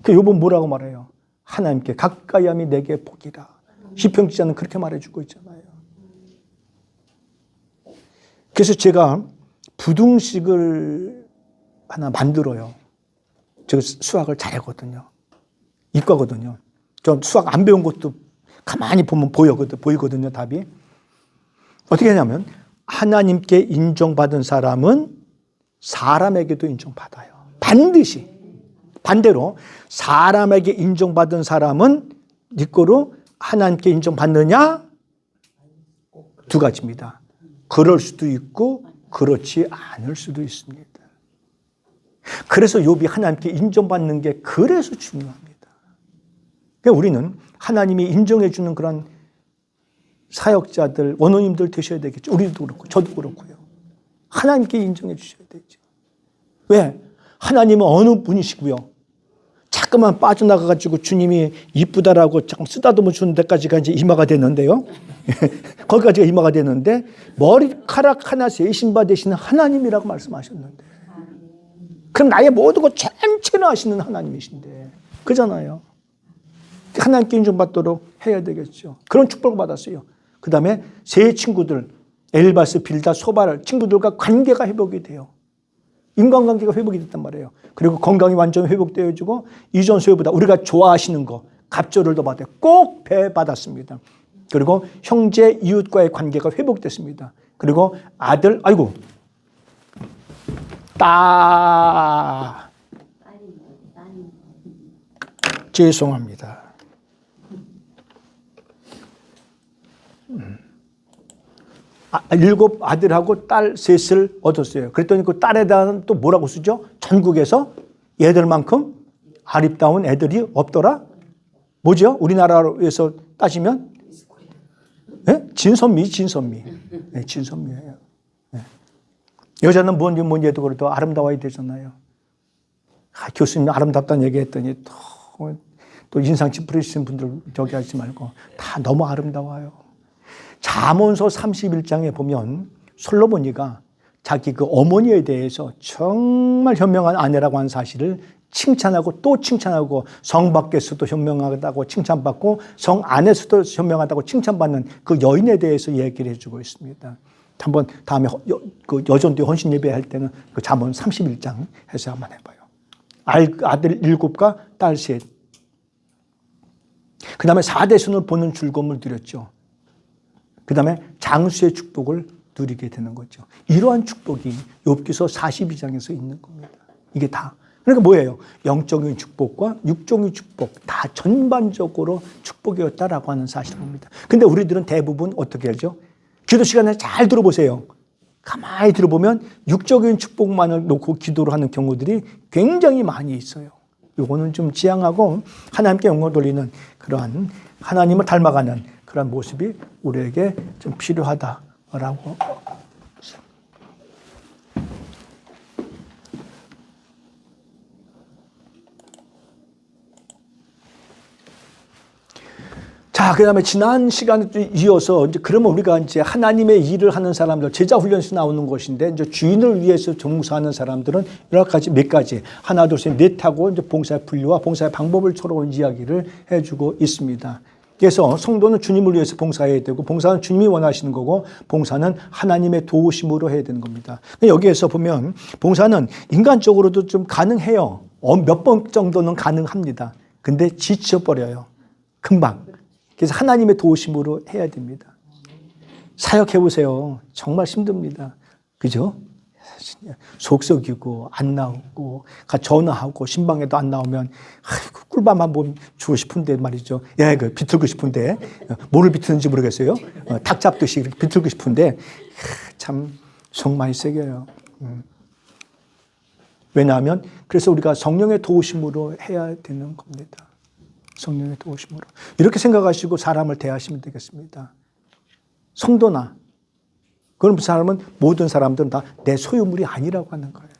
그 욥은 뭐라고 말해요? 하나님께 가까이 함이 내게 복이라. 시편 기자는 그렇게 말해주고 있잖아요. 그래서 제가 부등식을 하나 만들어요. 제가 수학을 잘하거든요. 이과거든요. 저 수학 안 배운 것도 가만히 보면 보이거든요, 답이. 어떻게 하냐면 하나님께 인정받은 사람은 사람에게도 인정받아요. 반드시. 반대로 사람에게 인정받은 사람은 네 거로 하나님께 인정받느냐? 두 가지입니다. 그럴 수도 있고 그렇지 않을 수도 있습니다. 그래서 욥이 하나님께 인정받는 게 그래서 중요합니다. 그러니까 우리는 하나님이 인정해 주는 그런 사역자들, 원로님들 되셔야 되겠죠. 우리도 그렇고 저도 그렇고요. 하나님께 인정해 주셔야 되죠. 왜? 하나님은 어느 분이시고요. 자꾸만 빠져나가가지고 주님이 이쁘다라고 잠깐 쓰다듬어 주는 데까지가 이제 이마가 되는데요. 거기까지가 이마가 되는데 머리카락 하나 세신 바 되시는 하나님이라고 말씀하셨는데. 그럼 나의 모든 것 전체를 아시는 하나님이신데. 그잖아요. 하나님께 인정받도록 해야 되겠죠. 그런 축복을 받았어요. 그 다음에 세 친구들, 엘바스, 빌닷, 소발 친구들과 관계가 회복이 돼요. 인간관계가 회복이 됐단 말이에요. 그리고 건강이 완전히 회복되어지고 이전 소유보다 우리가 좋아하시는 거 갑절을 더 받아요. 꼭 배받았습니다. 그리고 형제 이웃과의 관계가 회복됐습니다. 그리고 아들, 죄송합니다. 7 아들하고 딸 셋을 얻었어요. 그랬더니 그 딸에 대한 또 뭐라고 쓰죠? 전국에서 얘들만큼 아름다운 애들이 없더라? 뭐죠? 우리나라에서 따지면? 네? 진선미. 네, 진선미예요. 네. 여자는 뭔지 해도 그래도 아름다워야 되잖아요. 교수님 아름답다는 얘기했더니 또 인상 찌푸리시는 분들 저기 하지 말고 다 너무 아름다워요. 잠언서 31장에 보면 솔로몬이가 자기 그 어머니에 대해서 정말 현명한 아내라고 하는 사실을 칭찬하고 또 칭찬하고 성 밖에서도 현명하다고 칭찬받고 성 안에서도 현명하다고 칭찬받는 그 여인에 대해서 얘기를 해주고 있습니다. 한번 다음에 그 여전도의 헌신 예배할 때는 그 잠언 31장 해서 한번 해봐요. 아들 7과 딸 3. 그 다음에 4대손을 보는 즐거움을 누렸죠. 그 다음에 장수의 축복을 누리게 되는 거죠. 이러한 축복이 욥기서 42장에서 있는 겁니다. 이게 다. 그러니까 뭐예요? 영적인 축복과 육적인 축복 다 전반적으로 축복이었다라고 하는 사실입니다. 근데 우리들은 대부분 어떻게 하죠? 기도 시간에 잘 들어보세요. 가만히 들어보면 육적인 축복만을 놓고 기도를 하는 경우들이 굉장히 많이 있어요. 이거는 좀 지양하고 하나님께 영광 돌리는 그러한 하나님을 닮아가는 그런 모습이 우리에게 좀 필요하다라고. 자, 그 다음에 지난 시간에 이어서 이제 그러면 우리가 이제 하나님의 일을 하는 사람들, 제자 훈련에서 나오는 것인데 이제 주인을 위해서 종사하는 사람들은 여러 가지 몇 가지, 하나, 둘, 셋, 넷하고 이제 봉사의 분류와 봉사의 방법을 서로 이야기를 해주고 있습니다. 그래서 성도는 주님을 위해서 봉사해야 되고 봉사는 주님이 원하시는 거고 봉사는 하나님의 도우심으로 해야 되는 겁니다. 여기에서 보면 봉사는 인간적으로도 좀 가능해요. 몇 번 정도는 가능합니다. 근데 지쳐버려요. 금방. 그래서 하나님의 도우심으로 해야 됩니다. 사역해보세요. 정말 힘듭니다. 그죠? 속썩이고 안 나오고 전화하고 신방에도 안 나오면 꿀밤 한번 주고 싶은데 말이죠. 예, 그 비틀고 싶은데 뭐를 비트는지 모르겠어요. 닭 잡듯이 이렇게 비틀고 싶은데 참 속 많이 새겨요. 왜냐하면 그래서 우리가 성령의 도우심으로 해야 되는 겁니다. 성령의 도우심으로. 이렇게 생각하시고 사람을 대하시면 되겠습니다. 성도나 그런 사람은 모든 사람들은 다 내 소유물이 아니라고 하는 거예요.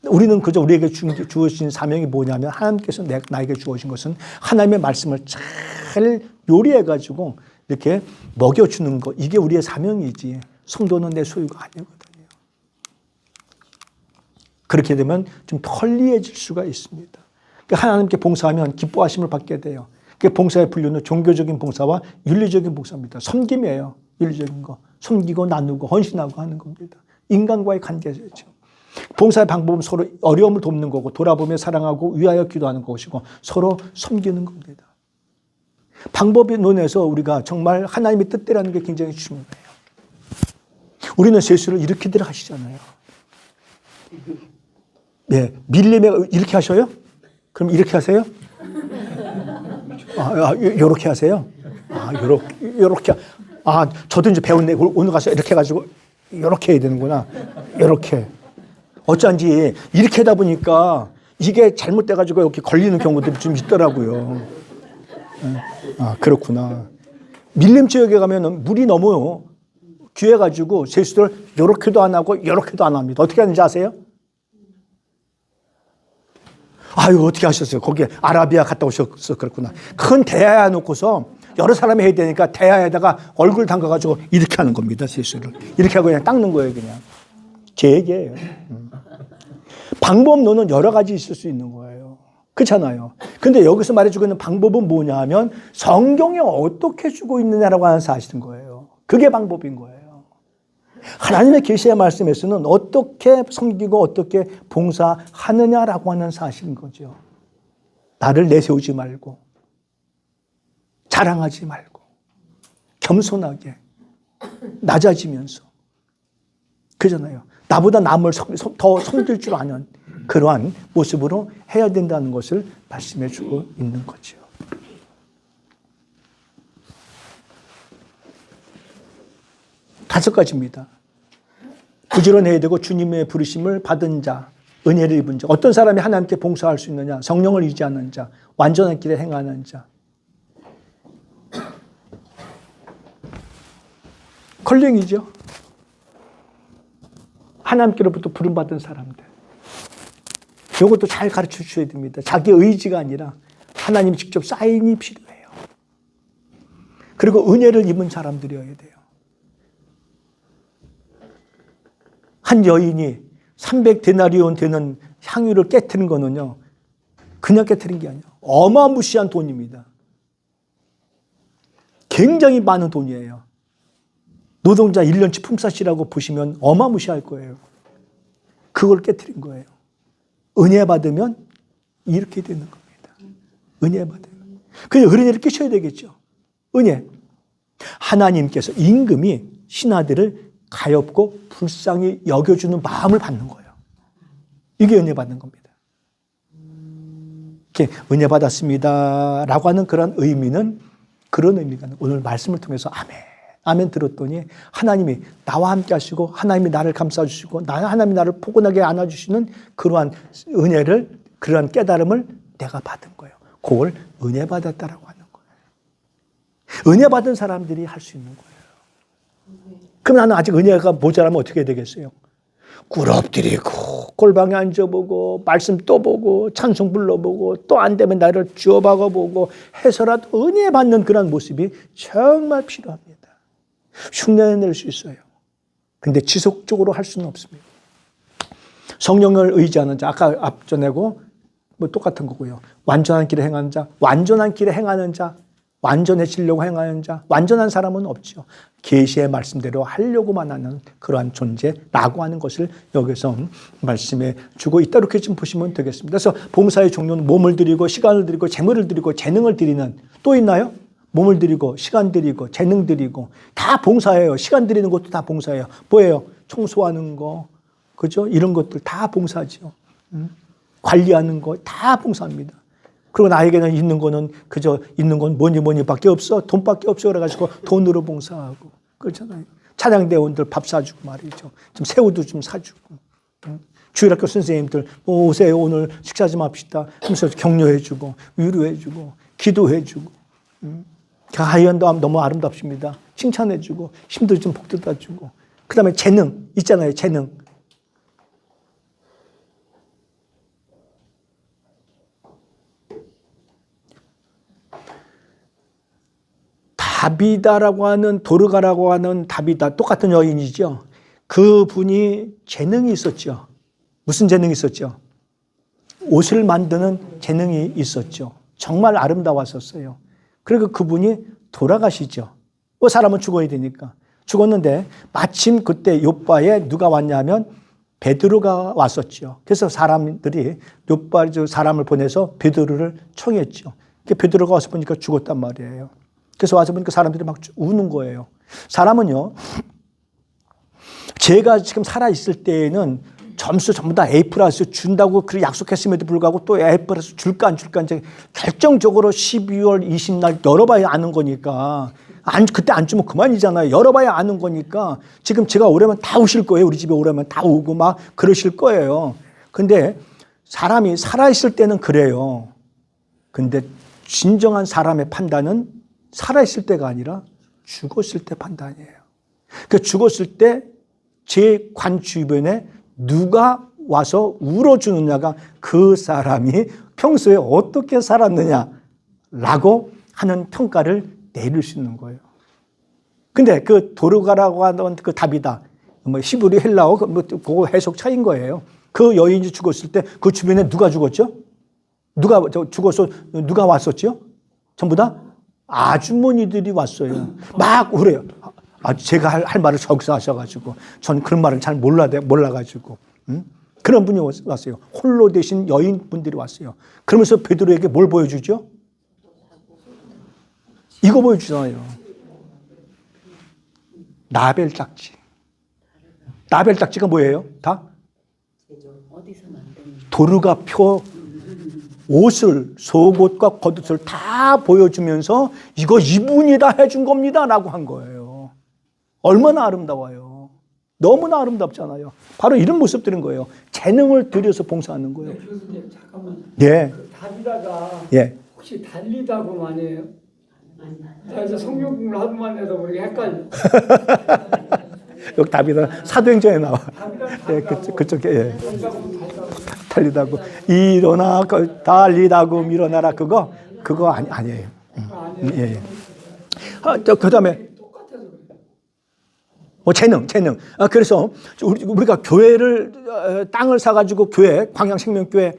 우리는 그저 우리에게 주어진 사명이 뭐냐면 하나님께서 나에게 주어진 것은 하나님의 말씀을 잘 요리해가지고 이렇게 먹여주는 것. 이게 우리의 사명이지. 성도는 내 소유가 아니거든요. 그렇게 되면 좀 편리해질 수가 있습니다. 하나님께 봉사하면 기뻐하심을 받게 돼요. 봉사의 분류는 종교적인 봉사와 윤리적인 봉사입니다. 섬김이에요. 윤리적인 거. 섬기고 나누고 헌신하고 하는 겁니다. 인간과의 관계죠. 봉사의 방법은 서로 어려움을 돕는 거고 돌아보며 사랑하고 위하여 기도하는 것이고 서로 섬기는 겁니다. 방법의 논에서 우리가 정말 하나님의 뜻대로하는 게 굉장히 중요해요. 우리는 세수를 이렇게들 하시잖아요. 네, 밀림에 이렇게 하셔요? 그럼 이렇게 하세요? 요렇게 하세요? 요렇게. 저도 이제 배웠네. 오늘 가서 이렇게 해가지고, 요렇게 해야 되는구나. 요렇게. 어쩐지, 이렇게 하다 보니까, 이게 잘못돼가지고 이렇게 걸리는 경우들이 좀 있더라고요. 그렇구나. 밀림 지역에 가면 물이 너무 귀해가지고, 세수를 요렇게도 안 하고, 요렇게도 안 합니다. 어떻게 하는지 아세요? 어떻게 하셨어요? 거기에 아라비아 갔다 오셔서 그렇구나. 큰 대야에 놓고서 여러 사람이 해야 되니까 대야에다가 얼굴 담가가지고 이렇게 하는 겁니다. 세수를. 이렇게 하고 그냥 닦는 거예요, 그냥. 제 얘기예요. 방법론은 여러 가지 있을 수 있는 거예요. 그렇잖아요. 근데 여기서 말해주고 있는 방법은 뭐냐 하면 성경에 어떻게 주고 있느냐라고 하는 사실인 거예요. 그게 방법인 거예요. 하나님의 계시의 말씀에서는 어떻게 섬기고 어떻게 봉사하느냐라고 하는 사실인 거죠. 나를 내세우지 말고 자랑하지 말고 겸손하게 낮아지면서 그잖아요. 나보다 남을 더 섬길 줄 아는 그러한 모습으로 해야 된다는 것을 말씀해 주고 있는 거죠. 다섯 가지입니다. 부지런해야 되고 주님의 부르심을 받은 자, 은혜를 입은 자, 어떤 사람이 하나님께 봉사할 수 있느냐, 성령을 의지하는 자, 완전한 길에 행하는 자. 컬링이죠. 하나님께로부터 부름받은 사람들. 이것도 잘 가르쳐 주셔야 됩니다. 자기 의지가 아니라 하나님 직접 사인이 필요해요. 그리고 은혜를 입은 사람들이어야 돼요. 한 여인이 300데나리온 되는 향유를 깨트린 거는요, 그냥 깨트린 게 아니에요. 어마무시한 돈입니다. 굉장히 많은 돈이에요. 노동자 1년치 품삯이라고 보시면 어마무시할 거예요. 그걸 깨트린 거예요. 은혜 받으면 이렇게 되는 겁니다. 은혜 받으면. 그냥 은혜를 끼셔야 되겠죠. 은혜. 하나님께서 임금이 신하들을 가엾고 불쌍히 여겨주는 마음을 받는 거예요. 이게 은혜 받는 겁니다. 이렇게 은혜 받았습니다 라고 하는 그런 의미는, 그런 의미가 오늘 말씀을 통해서 아멘 들었더니 하나님이 나와 함께 하시고 하나님이 나를 감싸주시고 하나님이 나를 포근하게 안아주시는 그러한 은혜를, 그러한 깨달음을 내가 받은 거예요. 그걸 은혜 받았다라고 하는 거예요. 은혜 받은 사람들이 할 수 있는 거예요. 그럼 나는 아직 은혜가 모자라면 어떻게 되겠어요? 꿇어엎드리고 골방에 앉아보고 말씀 또 보고 찬송 불러보고 또 안 되면 나를 주워박아보고 해서라도 은혜 받는 그런 모습이 정말 필요합니다. 흉내낼 수 있어요. 근데 지속적으로 할 수는 없습니다. 성령을 의지하는 자, 아까 앞전에고 뭐 똑같은 거고요. 완전한 길에 행하는 자, 완전한 길에 행하는 자, 완전해지려고 행하는 자, 완전한 사람은 없죠. 계시의 말씀대로 하려고만 하는 그러한 존재라고 하는 것을 여기서 말씀해 주고 있다. 이렇게 좀 보시면 되겠습니다. 그래서 봉사의 종류는 몸을 드리고 시간을 드리고 재물을 드리고 재능을 드리는, 또 있나요? 몸을 드리고 시간 드리고 재능 드리고 다 봉사예요. 시간 드리는 것도 다 봉사예요. 뭐예요? 청소하는 거, 그죠? 이런 것들 다 봉사죠. 관리하는 거 다 봉사입니다. 그리고 나에게는 있는 거는 그저 있는 건 뭐니 밖에 없어. 돈밖에 없어. 그래가지고 돈으로 봉사하고. 그렇잖아요. 찬양대원들 밥 사주고 말이죠. 좀 새우도 좀 사주고. 주일학교 선생님들 오세요. 오늘 식사 좀 합시다. 하면서 격려해주고 위로해주고 기도해주고. 하연도 너무 아름답습니다. 칭찬해주고 힘도 좀 복돋아주고. 그 다음에 재능 있잖아요. 재능. 다비다라고 하는, 도르가라고 하는 다비다, 똑같은 여인이죠. 그분이 재능이 있었죠. 무슨 재능이 있었죠? 옷을 만드는 재능이 있었죠. 정말 아름다웠었어요. 그리고 그분이 돌아가시죠. 사람은 죽어야 되니까. 죽었는데 마침 그때 욥바에 누가 왔냐면 베드로가 왔었죠. 그래서 사람들이 욥바 사람을 보내서 베드로를 청했죠. 베드로가 와서 보니까 죽었단 말이에요. 그래서 와서 보니까 사람들이 막 우는 거예요. 사람은요, 제가 지금 살아있을 때에는 점수 전부 다 A 플러스 준다고 그렇게 약속했음에도 불구하고 또 A 플러스 줄까 안 줄까 이제 결정적으로 12월 20날 열어봐야 아는 거니까. 그때 안 주면 그만이잖아요. 열어봐야 아는 거니까 지금 제가 오려면 다 오실 거예요. 우리 집에 오려면 다 오고 막 그러실 거예요. 근데 사람이 살아있을 때는 그래요. 근데 진정한 사람의 판단은 살아있을 때가 아니라 죽었을 때 판단이에요. 그 죽었을 때 제 관 주변에 누가 와서 울어주느냐가 그 사람이 평소에 어떻게 살았느냐라고 하는 평가를 내릴 수 있는 거예요. 근데 그 도르가라고 하는 그 답이다. 뭐 히브리 헬라어 그거 해석 차이인 거예요. 그 여인이 죽었을 때 그 주변에 누가 죽었죠? 누가 죽어서 누가 왔었죠? 전부 다 아주머니들이 왔어요. 막 울어요. 제가 할 말을 저기서 하셔가지고 전 그런 말을 잘 몰라가지고 그런 분이 왔어요. 홀로 되신 여인분들이 왔어요. 그러면서 베드로에게 뭘 보여주죠? 이거 보여주잖아요. 나벨 짝지. 나벨 짝지가 뭐예요? 다? 도르가 표 옷을, 속옷과 겉옷을 다 보여주면서 이거 이분이 다 해준 겁니다 라고 한 거예요. 얼마나 아름다워요. 너무나 아름답잖아요. 바로 이런 모습들인 거예요. 재능을 들여서 봉사하는 거예요. 네, 교수님 잠깐만. 예. 그 다비다가 예. 혹시 달리다고만 해요? 나 이제 성경 공부를 하도만 해도 모르게 헷갈려. 여기 답이다. 사도행전에 나와. 예, 그쪽에 예. 달리다고 일어나 달리다고 밀어나라 그거 아니에요. 예. 그다음에 재능. 그래서 우리가 교회를 땅을 사가지고 교회 광양생명교회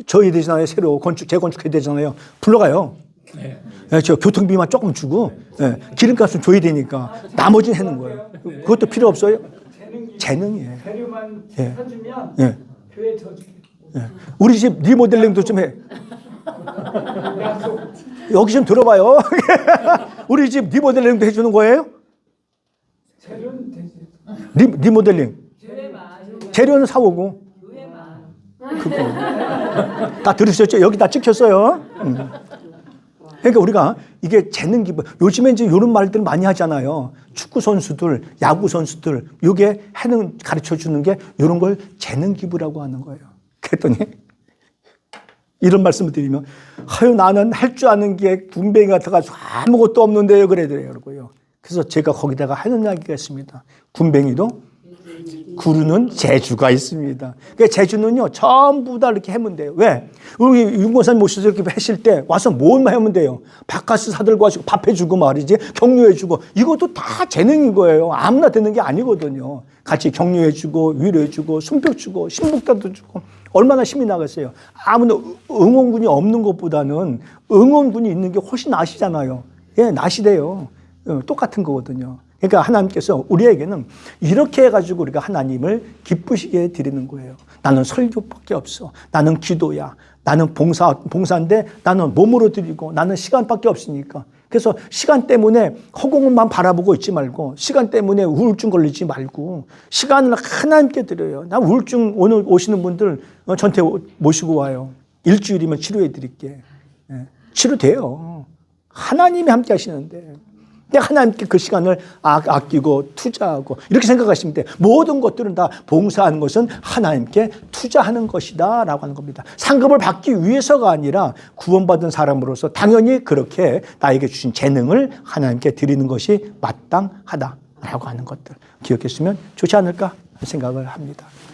저희 되잖아요. 새로 재건축해야 되잖아요. 불러가요. 예, 저 교통비만 조금 주고 기름값은 줘야 되니까 나머지는 해는 거예요. 그것도 필요 없어요. 재능이에요. 재료만 예. 사주면 예. 교회 더 줄게. 우리 집 리모델링도 좀 해. 약속. 여기 좀 들어봐요. 우리 집 리모델링도 해주는 거예요? 재료는 되지. 리모델링. 재료는 사오고. 그거. 다 들으셨죠? 여기 다 찍혔어요. 그러니까 우리가 이게 재능 기부. 요즘에 이제 이런 말들 많이 하잖아요. 축구 선수들, 야구 선수들, 요게 해는 가르쳐 주는 게 이런 걸 재능 기부라고 하는 거예요. 그랬더니 이런 말씀을 드리면, 아유, 나는 할 줄 아는 게 군뱅이 같아가지고 아무것도 없는데요. 그러더라고요. 그래서 제가 거기다가 하는 이야기가 있습니다. 군뱅이도 구르는 재주가 있습니다. 그러니까 재주는요, 전부 다 이렇게 하면 돼요. 왜? 우리 윤권사님 모셔서 이렇게 하실 때 와서 뭘만 하면 돼요? 바카스 사들고 하시고 밥 해주고 말이지, 격려해주고, 이것도 다 재능인 거예요. 아무나 되는 게 아니거든요. 같이 격려해주고, 위로해주고, 숨겨주고, 신복다도 주고, 얼마나 힘이 나겠어요. 아무나 응원군이 없는 것보다는 응원군이 있는 게 훨씬 낫이잖아요. 예, 낫이돼요. 똑같은 거거든요. 그러니까 하나님께서 우리에게는 이렇게 해가지고 우리가 하나님을 기쁘시게 드리는 거예요. 나는 설교밖에 없어. 나는 기도야. 나는 봉사인데 나는 몸으로 드리고 나는 시간밖에 없으니까. 그래서 시간 때문에 허공만 바라보고 있지 말고, 시간 때문에 우울증 걸리지 말고 시간을 하나님께 드려요. 나 우울증 오늘 오시는 분들 저한테 모시고 와요. 일주일이면 치료해 드릴게. 치료돼요. 하나님이 함께 하시는데. 하나님께 그 시간을 아끼고 투자하고 이렇게 생각하시면 돼요. 모든 것들은 다 봉사하는 것은 하나님께 투자하는 것이다 라고 하는 겁니다. 상급을 받기 위해서가 아니라 구원받은 사람으로서 당연히 그렇게 나에게 주신 재능을 하나님께 드리는 것이 마땅하다라고 하는 것들 기억했으면 좋지 않을까 생각을 합니다.